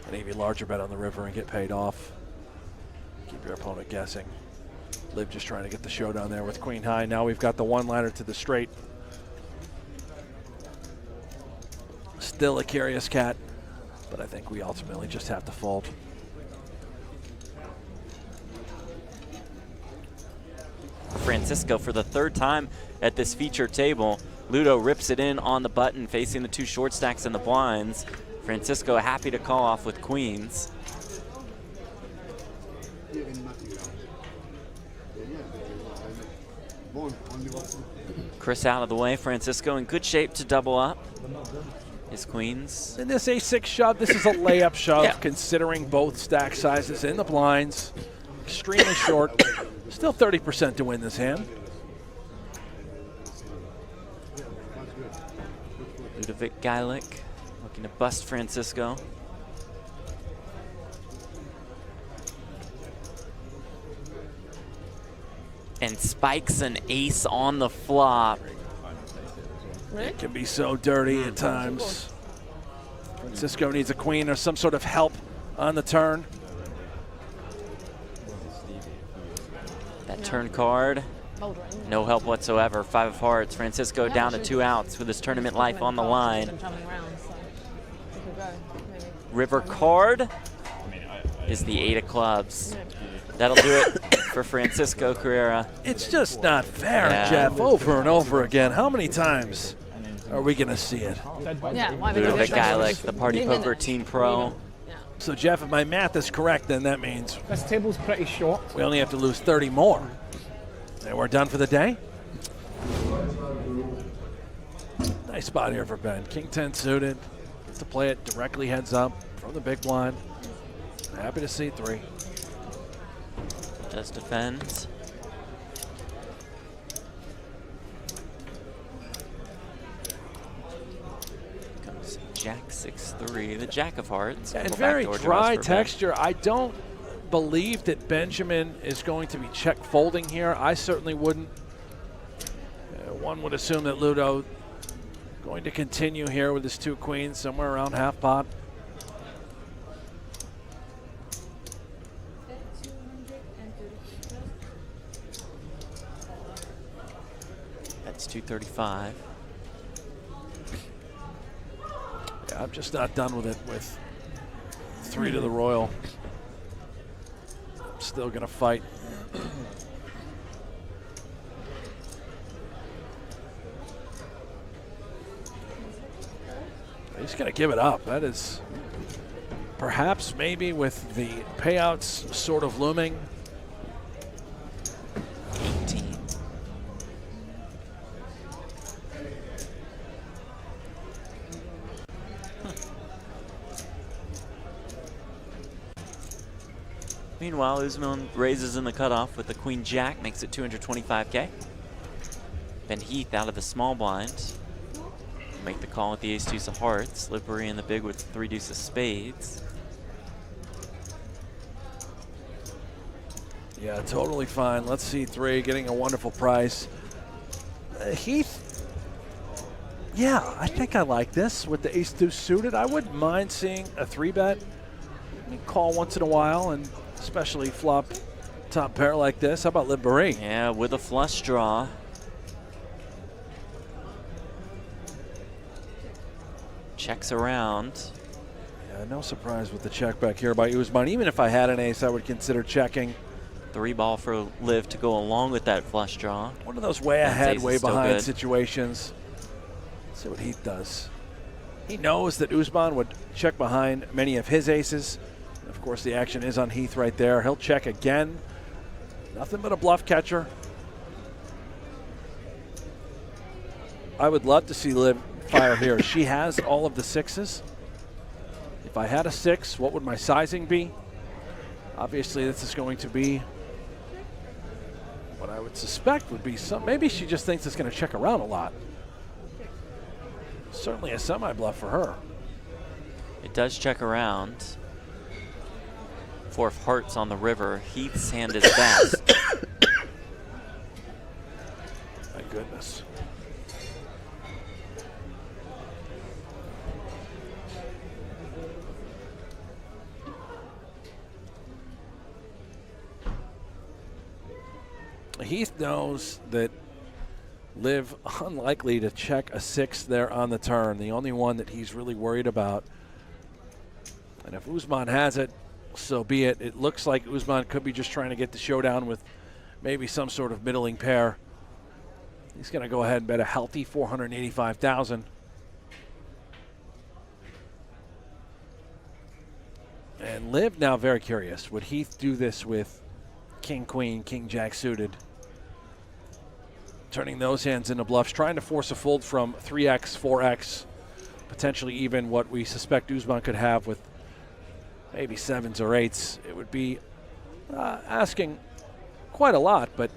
an even larger bet on the river and get paid off. Keep your opponent guessing. Liv just trying to get the showdown there with queen high. Now we've got the one-liner to the straight. Still a curious cat, but I think we ultimately just have to fold. Francisco for the 3rd time at this feature table. Ludo rips it in on the button, facing the 2 short stacks in the blinds. Francisco happy to call off with queens. Chris out of the way. Francisco in good shape to double up his queens. In this a6 shove, this is a layup shove, Yeah. considering both stack sizes in the blinds. Extremely short. Still 30% to win this hand. Ludovic Geilich looking to bust Francisco. And spikes an ace on the flop. It can be so dirty at times. Francisco needs a queen or some sort of help on the turn. That turn card, no help whatsoever. 5 of hearts. Francisco down to 2 outs with his tournament life on the line. River card is the 8 of clubs. That'll do it for Francisco Carrera. It's just not fair, Yeah. Jeff, over and over again. How many times are we going to see it? Yeah, why would Ludovic you Geilich, the Party Poker Team Pro. So, Jeff, if my math is correct, then that means This table's pretty short. we only have to lose 30 more. And we're done for the day. Nice spot here for Ben. King 10 suited. Gets to play it directly heads up from the big blind. Happy to see 3. Just defends. Comes Jack 6-3, the Jack of Hearts. And Little very backdoor dry draws for Ben. texture. I don't believe that Benjamin is going to be check folding here. I certainly wouldn't. One would assume that Ludo going to continue here with his 2 queens somewhere around half pot. That's 235. Yeah, I'm just not done with it with 3 to the Royal. I'm still going to fight. He's going to give it up. That is perhaps maybe with the payouts sort of looming. 18. Meanwhile, Usman raises in the cutoff with the Queen Jack, makes it 225K. Ben Heath out of the small blind. Make the call with the ace deuce of hearts. Liv Boeree in the big with 3 deuce of spades. Yeah, totally fine. Let's see 3 getting a wonderful price. Heath, yeah, I think I like this with the ace deuce suited. I wouldn't mind seeing a 3-bet. Call once in a while, and especially flop top pair like this. How about Liv Boeree? Yeah, with a flush draw. Checks around. Yeah, no surprise with the check back here by Usman. Even if I had an ace, I would consider checking. 3 ball for Liv to go along with that flush draw. One of those way That ahead, ace is way still behind good. situations. Let's see what Heath does. He knows that Usman would check behind many of his aces. Of course, the action is on Heath right there. He'll check again. Nothing but a bluff catcher. I would love to see Liv fire here. She has all of the 6s. If I had a 6, what would my sizing be? Obviously, this is going to be what I would suspect would be some. Maybe she just thinks it's going to check around a lot. Certainly a semi-bluff for her. It does check around. 4 of hearts on the river. Heath's hand is best. My goodness. Heath knows that Liv unlikely to check a 6 there on the turn. The only one that he's really worried about. And if Usman has it, so be it. It looks like Usman could be just trying to get the showdown with maybe some sort of middling pair. He's going to go ahead and bet a healthy $485,000. And Liv now very curious. Would Heath do this with King, Queen, King, Jack suited? turning those hands into bluffs, trying to force a fold from 3x, 4x, potentially even what we suspect Usman could have with maybe 7s or 8s. It would be asking quite a lot, but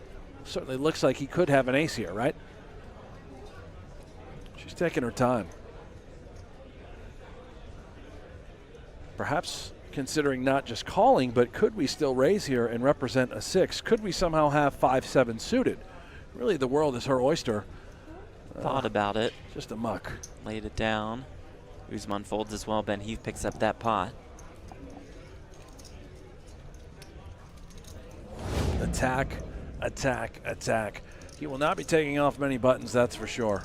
certainly looks like he could have an ace here, right? She's taking her time. Perhaps considering not just calling, but could we still raise here and represent a 6? Could we somehow have 5-7 suited? Really, the world is her oyster. Thought about it. Just a muck. Laid it down. Usman folds as well. Ben Heath picks up that pot. Attack, attack, attack. He will not be taking off many buttons, that's for sure.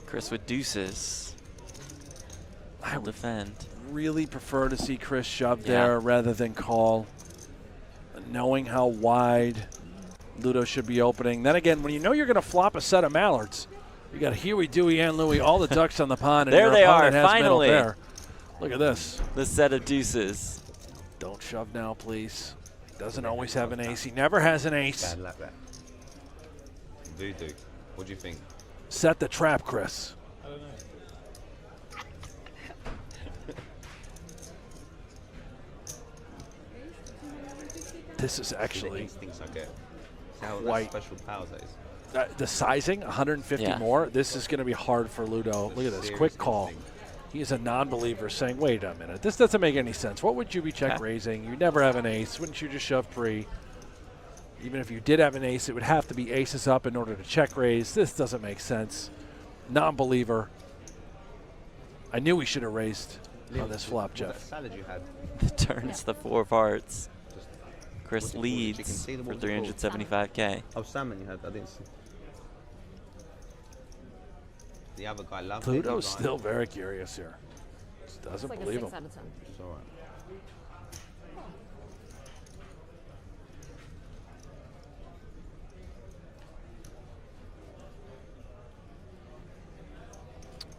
Chris with deuces. I'll defend. Really prefer to see Chris shove there rather than call. Knowing how wide Ludo should be opening. Then again, when you know you're going to flop a set of mallards, you got Huey, Dewey, and Louie, all the ducks on the pond. And there your they are, opponent has finally. middle pair. Look at this. The set of deuces. Don't shove now, please. Doesn't always have an ace. He never has an ace. Bad luck, that. Voodoo. What do you think? Set the trap, Chris. I don't know. This is actually Instincts I get. How quite special powers that is. the sizing, 150 more. This is going to be hard for Ludo. Look at this, quick call. He is a non-believer saying, wait a minute, this doesn't make any sense. What would you be check raising? You never have an ace. Wouldn't you just shove pre? Even if you did have an ace, it would have to be aces up in order to check raise. This doesn't make sense. Non-believer. I knew we should have raised on this flop, Jeff. Salad you had. The turn's the 4 of hearts. Chris leads for 375K. Oh, salmon you had. I didn't see. The other guy loved it. Ludo's still very curious here. Just doesn't It's like believe a him. 6 out of 10. It's all right.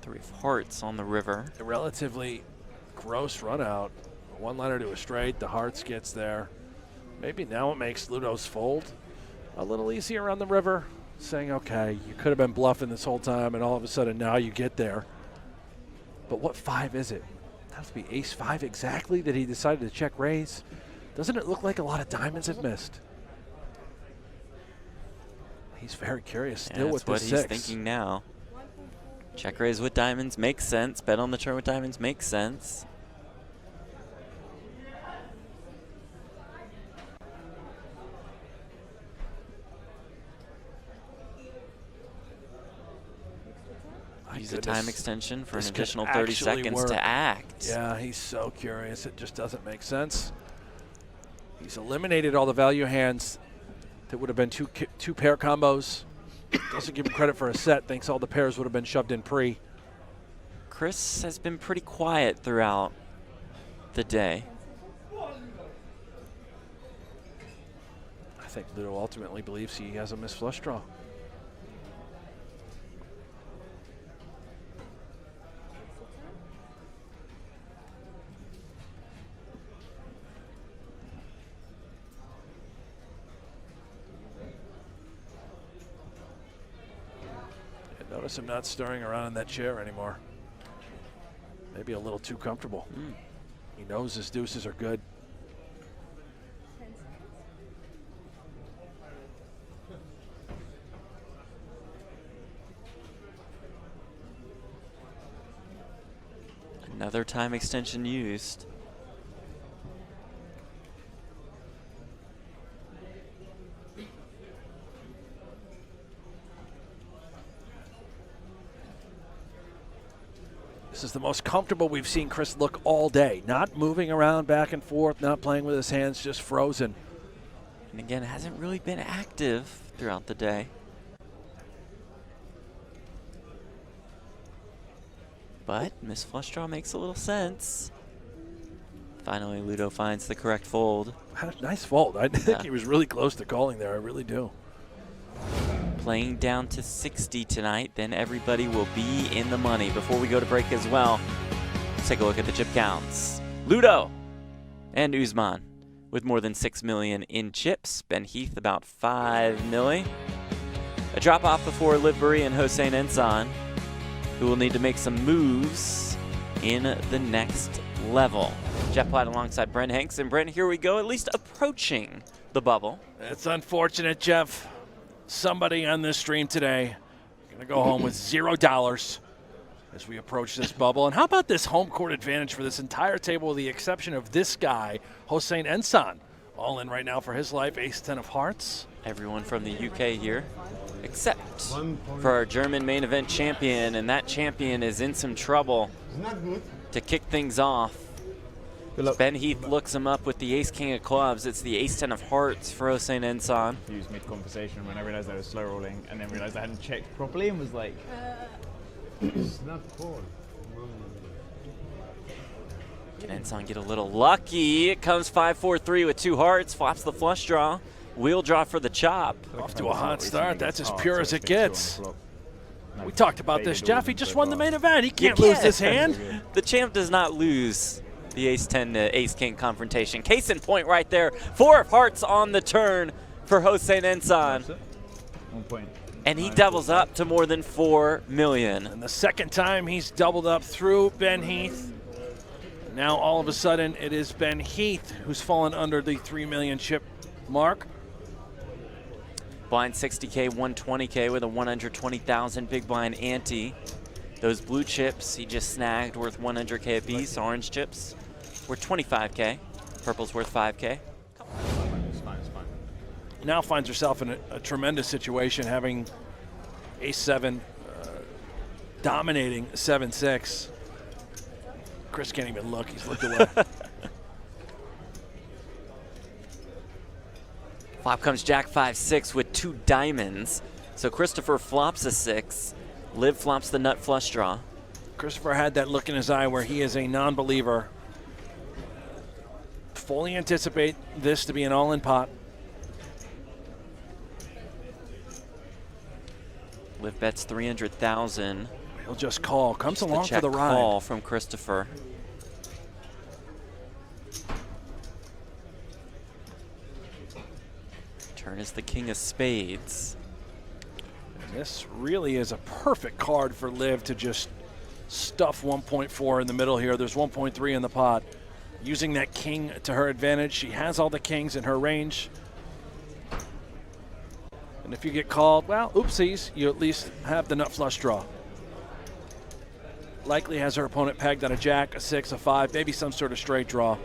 Three of hearts on the river. A relatively gross run out. One letter to a straight. The hearts gets there. Maybe now it makes Ludo's fold a little easier on the river. Saying, okay, you could have been bluffing this whole time, and all of a sudden now you get there. But what 5 is it? That has to be ace 5 exactly that he decided to check raise. Doesn't it look like a lot of diamonds have missed? He's very curious still with the 6. That's what he's thinking now. Check raise with diamonds makes sense. Bet on the turn with diamonds makes sense. Use a time extension for an additional 30 seconds to act. Yeah, he's so curious. It just doesn't make sense. He's eliminated all the value hands that would have been two pair combos. Doesn't give him credit for a set. Thinks all the pairs would have been shoved in pre. Chris has been pretty quiet throughout the day. I think Ludo ultimately believes he has a missed flush draw. Notice him not stirring around in that chair anymore. Maybe a little too comfortable. He knows his deuces are good. Another time extension used. This is the most comfortable we've seen Chris look all day. Not moving around back and forth, not playing with his hands, just frozen. And again, hasn't really been active throughout the day. But miss flush draw makes a little sense. Finally, Ludo finds the correct fold. Nice fold. I think he was really close to calling there. I really do. Playing down to 60 tonight, then everybody will be in the money. Before we go to break as well, let's take a look at the chip counts. Ludo and Usman with more than 6 million in chips. Ben Heath about 5 million. A drop off before Liv Boeree and Hossein Ensan, who will need to make some moves in the next level. Jeff Platt alongside Brent Hanks. And Brent, here we go, at least approaching the bubble. It's unfortunate, Jeff. Somebody on this stream today going to go home with $0 as we approach this bubble. And how about this home court advantage for this entire table with the exception of this guy, Hossein Ensan. All in right now for his life, ace-10 of hearts. Everyone from the UK here, except for our German main event champion, and that champion is in some trouble. To kick things off, Ben Heath looks him up with the ace-king of clubs. It's the ace-10 of hearts for Hossein Ensan. Used mid-conversation when I realized I was slow rolling, and then realized I hadn't checked properly and was like, It's not cool. Can Ensan get a little lucky? It comes 5-4-3 with 2 hearts, flops the flush draw, wheel draw for the chop. Off to a hot start. That's as pure as it gets. We talked about this, Jeff. He just won the main event. He can't lose this hand. The champ does not lose the ace-10 to ace-king confrontation. Case in point right there. 4 of hearts on the turn for Hossein Ensan. 1 point. And he doubles up to more than 4 million. And the second time he's doubled up through Ben Heath. Now all of a sudden it is Ben Heath who's fallen under the 3 million chip mark. Blind 60K, 120K with a 120,000 big blind ante. Those blue chips he just snagged worth 100K apiece. Orange chips worth 25K. Purple's worth 5K. It's fine. Now finds herself in a tremendous situation, having ace-7 dominating 7-6. Chris can't even look. He's looked away. Flop comes Jack 5-6 with 2 diamonds. So Christopher flops a 6. Liv flops the nut flush draw. Christopher had that look in his eye where he is a non-believer. Fully anticipate this to be an all-in pot. Liv bets 300,000. He'll just call. Comes along for Check the ride. call from Christopher. Turn is the king of spades. This really is a perfect card for Liv to just stuff 1.4 in the middle here. There's 1.3 in the pot. Using that king to her advantage. She has all the kings in her range. And if you get called, well, oopsies, you at least have the nut flush draw. Likely has her opponent pegged on a jack, a 6, a 5, maybe some sort of straight draw.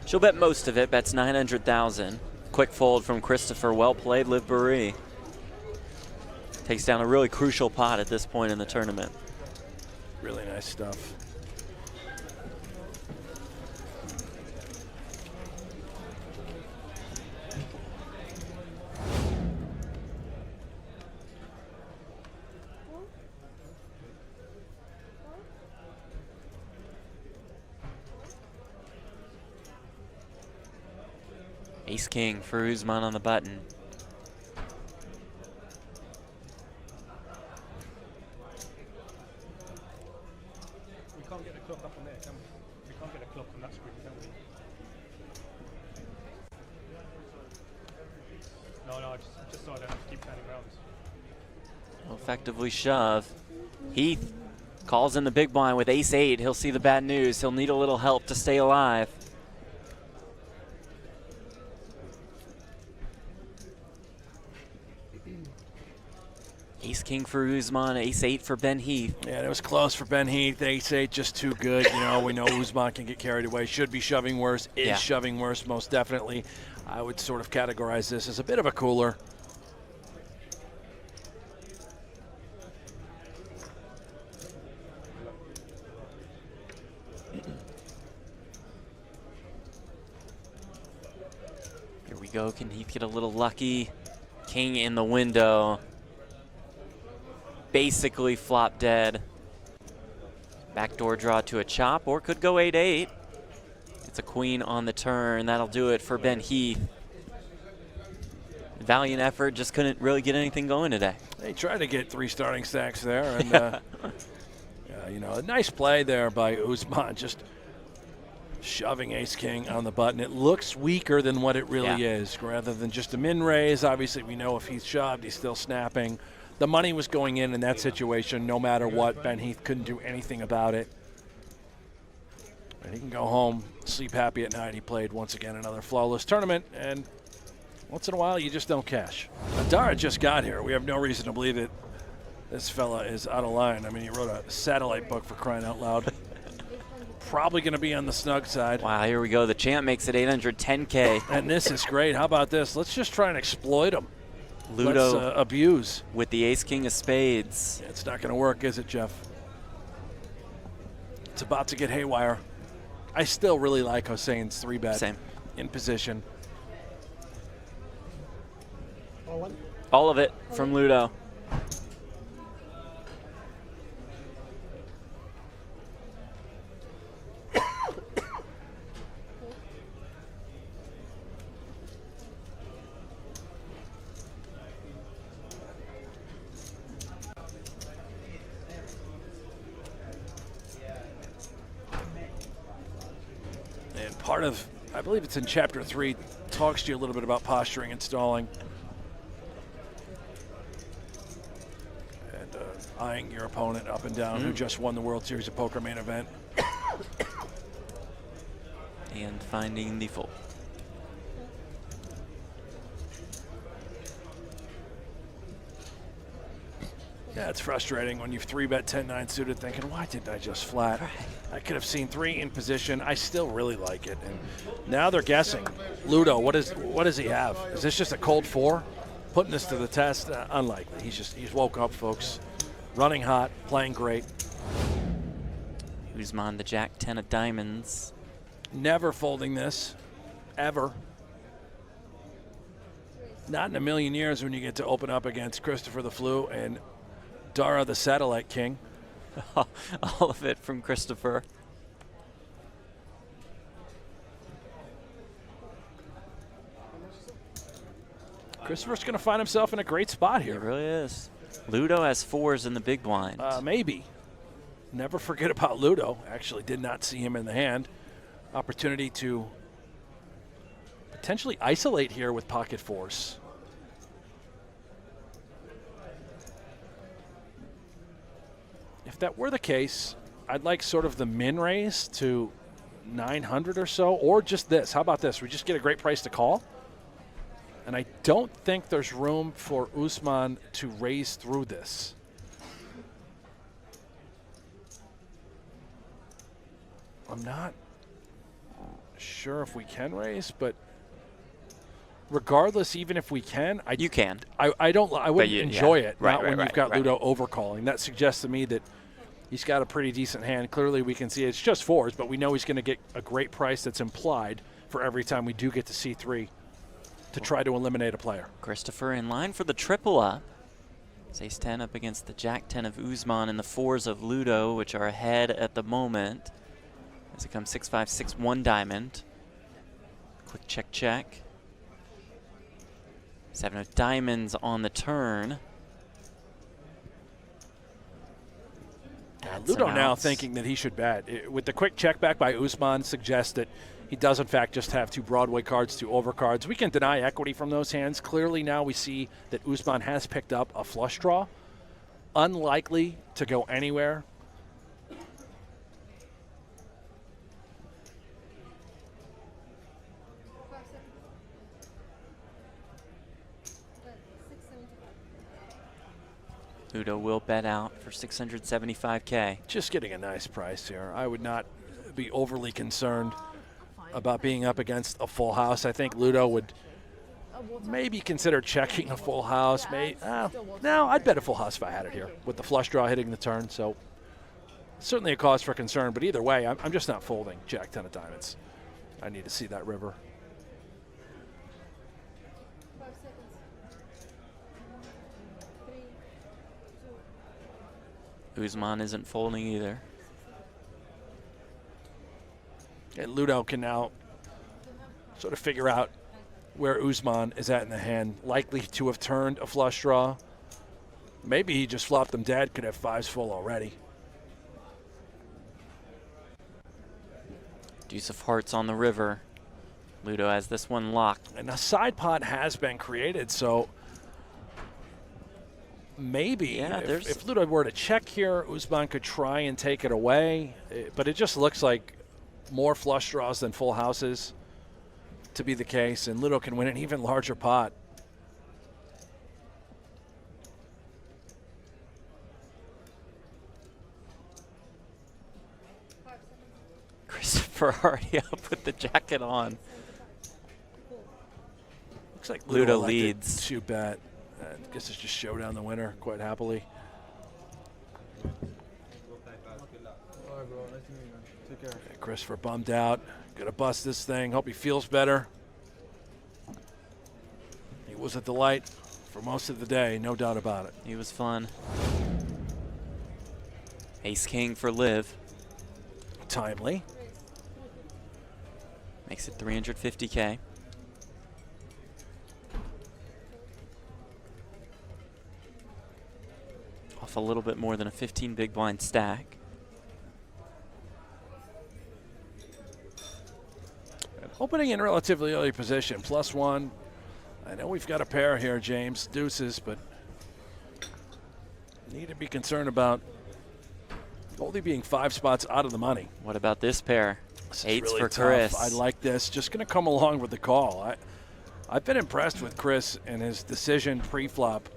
She'll bet most of it, bets 900,000. Quick fold from Christopher, well played, Liv Boeree. Takes down a really crucial pot at this point in the tournament. Really nice stuff. Ace-king for Usman on the button. We can't get the clock up on there, can we? We can't get the clock on that screen, can we? No, just so I don't have to keep turning around. Will effectively shove. Heath calls in the big blind with ace-8. He'll see the bad news. He'll need a little help to stay alive. Ace-king for Usman, ace-8 for Ben Heath. Yeah, it was close for Ben Heath. Ace-8 just too good. You know, we know Usman can get carried away. Should be shoving worse. Is shoving worse, most definitely. I would sort of categorize this as a bit of a cooler. Here we go. Can Heath get a little lucky? King in the window. Basically flop dead. Backdoor draw to a chop, or could go 8-8. It's a queen on the turn. That'll do it for Ben Heath. Valiant effort, just couldn't really get anything going today. They tried to get 3 starting stacks there, and You know, a nice play there by Usman, just shoving ace-king on the button. It looks weaker than what it really is, rather than just a min-raise. Obviously, we know if he's shoved, he's still snapping. The money was going in that situation no matter what. Ben Heath couldn't do anything about it. And he can go home, sleep happy at night. He played, once again, another flawless tournament, and once in a while, you just don't cash. Dara just got here. We have no reason to believe that this fella is out of line. I mean, he wrote a satellite book, for crying out loud. Probably going to be on the snug side. Wow, here we go. The champ makes it 810K. And this is great. How about this? Let's just try and exploit him. Ludo Let's abuse. With the ace-king of spades. It's not going to work, is it, Jeff? It's about to get haywire. I still really like Hosseini's 3-bet. Same. In position. All of it from Ludo. Part of, I believe it's in chapter 3, talks to you a little bit about posturing and stalling. And eyeing your opponent up and down who just won the World Series of Poker main event. And finding the fold. Yeah, it's frustrating when you've 3-bet 10-9 suited thinking, why didn't I just flat? I could have seen 3 in position. I still really like it. And now they're guessing. Ludo, what does he have? Is this just a cold 4? Putting this to the test? Unlikely. He's woke up, folks. Running hot, playing great. Usman, the Jack-10 of diamonds. Never folding this, ever. Not in a million years when you get to open up against Christopher the Flu and Dara the Satellite King. All of it from Christopher. Christopher's going to find himself in a great spot here. He really is. Ludo has 4s in the big blind. Maybe. Never forget about Ludo. Actually did not see him in the hand. Opportunity to potentially isolate here with pocket 4s. If that were the case, I'd like sort of the min raise to 900 or so, or just this. How about this? We just get a great price to call. And I don't think there's room for Usman to raise through this. I'm not sure if we can raise, but regardless, even if we can, I wouldn't enjoy it. Not when you've got Ludo overcalling. That suggests to me that he's got a pretty decent hand. Clearly, we can see it's just 4s, but we know he's going to get a great price that's implied for every time we do get to C3 to try to eliminate a player. Christopher in line for the triple up. It's ace-10 up against the Jack-10 of Usman and the 4s of Ludo, which are ahead at the moment. As it comes 6-5, 6-1 diamond. Quick check, check. 7 of diamonds on the turn. Ludo now thinking that he should bet. With the quick check back by Usman suggests that he does in fact just have 2 Broadway cards, 2 overcards. We can deny equity from those hands. Clearly now we see that Usman has picked up a flush draw. Unlikely to go anywhere. Ludo will bet out for 675K. Just getting a nice price here. I would not be overly concerned about being up against a full house. I think Ludo would maybe consider checking a full house. No, I'd bet a full house if I had it here with the flush draw hitting the turn. So certainly a cause for concern. But either way, I'm just not folding Jack-10 of diamonds. I need to see that river. Usman isn't folding either. And Ludo can now sort of figure out where Usman is at in the hand. Likely to have turned a flush draw. Maybe he just flopped them dead, could have 5s full already. Deuce of hearts on the river. Ludo has this one locked. And a side pot has been created, so maybe if Ludo were to check here, Usman could try and take it away. But it just looks like more flush draws than full houses to be the case, and Ludo can win an even larger pot. Christopher already up with the jacket on. Looks like Ludo elected leads. to bet. I guess it's just showdown the winner quite happily. All right, bro. Nice to meet you, man. Take care. Okay, Christopher bummed out. Gonna bust this thing. Hope he feels better. He was a delight for most of the day, no doubt about it. He was fun. Ace King for Liv. Timely. Makes it 350K. Off a little bit more than a 15 big blind stack. And opening in relatively early position, +1. I know we've got a pair here, James, deuces, but need to be concerned about only being 5 spots out of the money. What about this pair? This is Eights really for tough. Chris. I like this. Just going to come along with the call. I've been impressed with Chris and his decision pre-flop.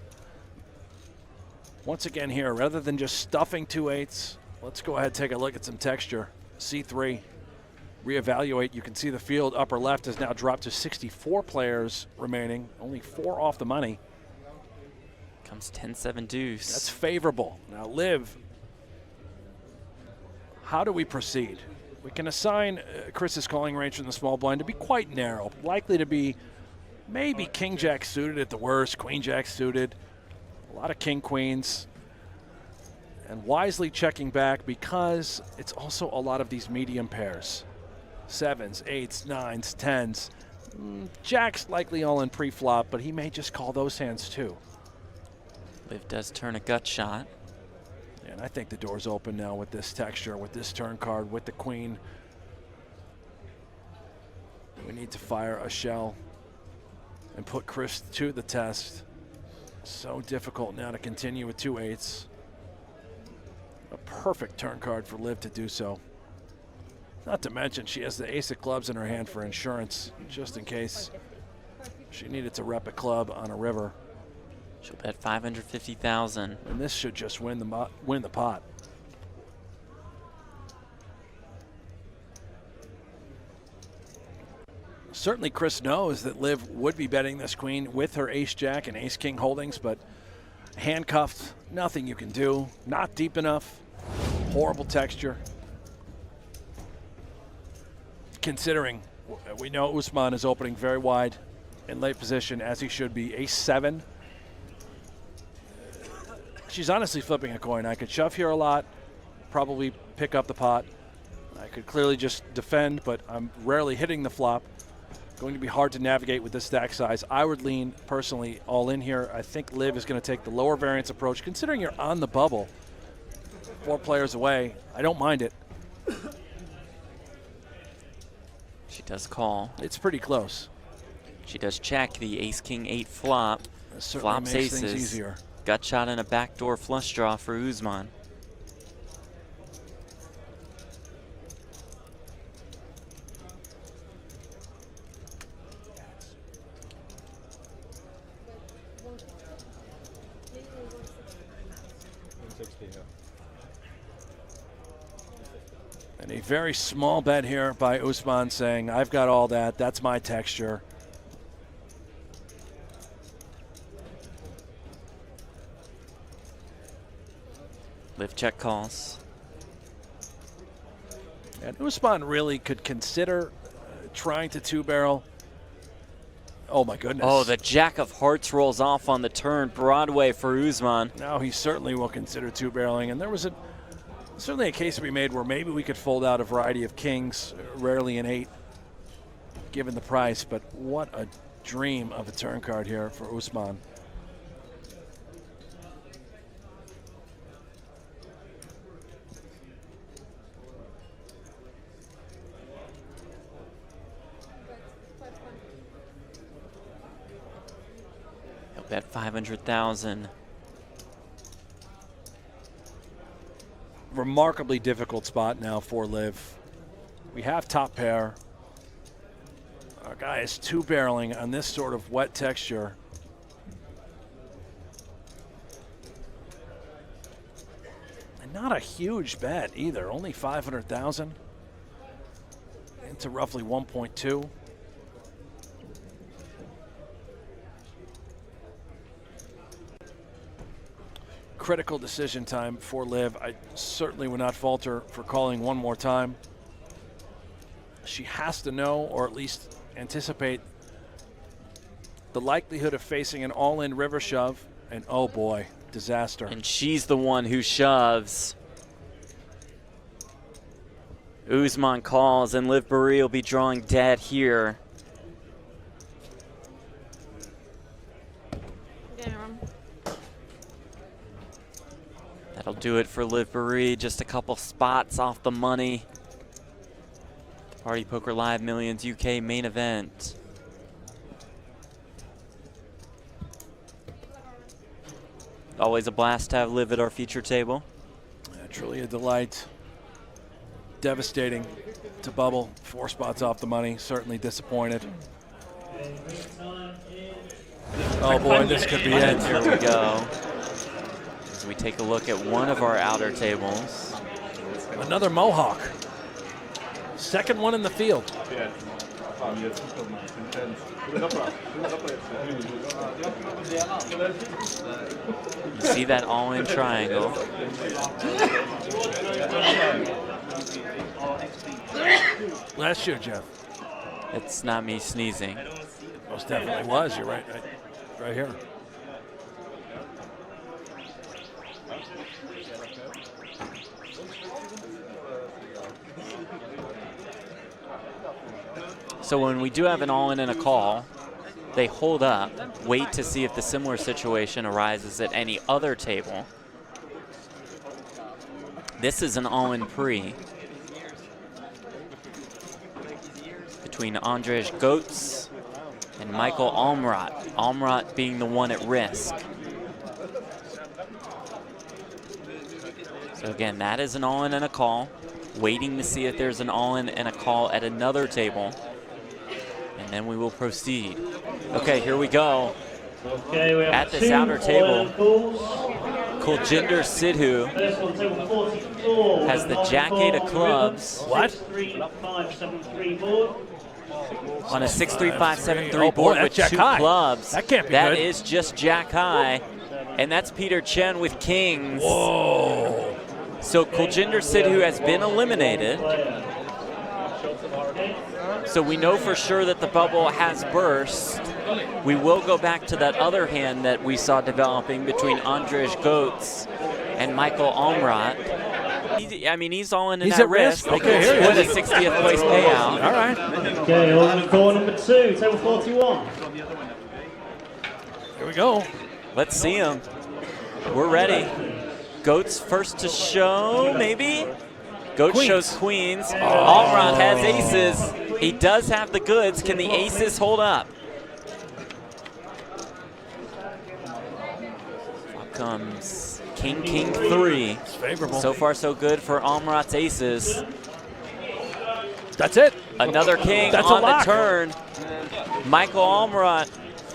Once again here, rather than just stuffing 2 8s, let's go ahead and take a look at some texture. C3, reevaluate. You can see the field upper left has now dropped to 64 players remaining, only 4 off the money. Comes 10-7 deuce. That's favorable. Now, Liv, how do we proceed? We can assign Chris's calling range from the small blind to be quite narrow, likely to be maybe king-jack suited at the worst, queen-jack suited, a lot of king-queens, and wisely checking back because it's also a lot of these medium pairs. 7s, 8s, 9s, 10s. Jack's likely all in pre-flop, but he may just call those hands too. Liv does turn a gut shot. And I think the door's open now with this texture, with this turn card, with the queen. We need to fire a shell and put Chris to the test. So difficult now to continue with 2 8s. A perfect turn card for Liv to do so. Not to mention she has the ace of clubs in her hand for insurance, just in case she needed to rep a club on a river. She'll bet 550,000. And this should just win the pot. Certainly Chris knows that Liv would be betting this queen with her ace-jack and ace-king holdings, but handcuffed, nothing you can do. Not deep enough, horrible texture. Considering we know Usman is opening very wide in late position, as he should be. Ace-7. She's honestly flipping a coin. I could shove here a lot, probably pick up the pot. I could clearly just defend, but I'm rarely hitting the flop. Going to be hard to navigate with this stack size. I would lean, personally, all in here. I think Liv is going to take the lower variance approach. Considering you're on the bubble, 4 players away, I don't mind it. She does call. It's pretty close. She does check the ace-king-8 flop. Flops Makes things aces. easier. Gut shot and a backdoor flush draw for Usman. And a very small bet here by Usman saying, I've got all that. That's my texture. Liv check calls. And Usman really could consider trying to 2-barrel. Oh, my goodness. Oh, the jack of hearts rolls off on the turn. Broadway for Usman. Now he certainly will consider 2-barreling. And there was certainly a case to be made where maybe we could fold out a variety of kings, rarely an 8, given the price. But what a dream of a turn card here for Usman. Bet 500,000. Remarkably difficult spot now for Liv. We have top pair. Our guy is two-barreling on this sort of wet texture. And not a huge bet either, only 500,000 into roughly 1.2. Critical decision time for Liv. I certainly would not falter for calling one more time. She has to know, or at least anticipate, the likelihood of facing an all-in river shove, and oh boy, disaster. And she's the one who shoves. Usman calls, and Liv Boeree will be drawing dead here. That'll do it for Liv Boeree, just a couple spots off the money. Party Poker Live Millions UK main event. Always a blast to have Liv at our feature table. Yeah, truly a delight. Devastating to bubble. 4 spots off the money. Certainly disappointed. Oh boy, this could be it. Here we go. As we take a look at one of our outer tables. Another Mohawk. Second one in the field. You see that all-in triangle. Last year, Jeff. It's not me sneezing. Most definitely was. You're right. Right here. So when we do have an all-in and a call, they hold up, wait to see if the similar situation arises at any other table. This is an all-in pre between Andrzej Goetz and Michael Almrot. Almrot being the one at risk. So again, that is an all-in and a call, waiting to see if there's an all-in and a call at another table. And then we will proceed. Okay, here we go. Okay, we have at this outer table, Kuljinder Sidhu has the Jack-8 of clubs. What? On a 6-3-5-7-3 oh boy, board with Jack 2 high. clubs. That can't be That good. is just Jack high. And that's Peter Chen with kings. Whoa. So Kuljinder Sidhu has been eliminated. So we know for sure that the bubble has burst. We will go back to that other hand that we saw developing between Andrzej Goetz and Michael Almrot. I mean, he's all in He's that at risk. They Okay, could here he split is. a 60th place payout. All right. Okay, all in call number 2, table 41. Here we go. Let's see him. We're ready. Goetz first to show, maybe? Goetz Queens. shows queens. Almrot has aces. He does have the goods. Can the aces hold up? Up comes King, King 3. It's favorable. So far, so good for Almrot's aces. That's it. Another king That's a on the lock. turn. Michael Almrot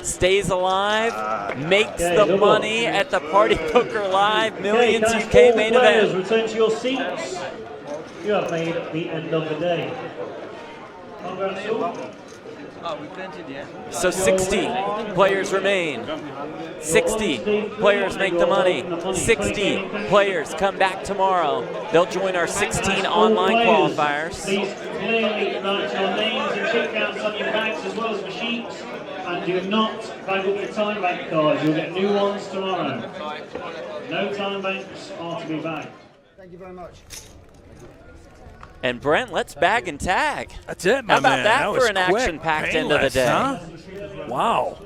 stays alive, makes Okay, the double. money at the Party Poker Live Millions Okay, UK can I main call players event. return to your seats? You have made the end of the day. Congrats all. So 60 players remain. 60 players make the money. 60 players come back tomorrow. They'll join our 16 online qualifiers. Please clearly write your names and chip counts on your bags as well as the sheets. And do not bag up your time bank cards. You'll get new ones tomorrow. No time banks are to be bagged. Thank you very much. And Brent, let's bag and tag. That's it, my How about man. that was for an quick, action-packed end of the painless, day? Huh? Wow.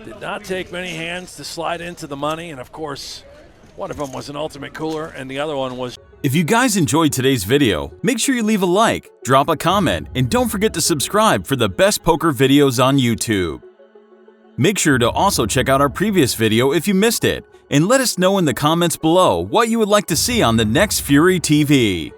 Did not take many hands to slide into the money, and of course, one of them was an ultimate cooler, and the other one was. If you guys enjoyed today's video, make sure you leave a like, drop a comment, and don't forget to subscribe for the best poker videos on YouTube. Make sure to also check out our previous video if you missed it, and let us know in the comments below what you would like to see on the next FuryTV.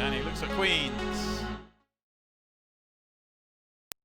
Danny looks at queens.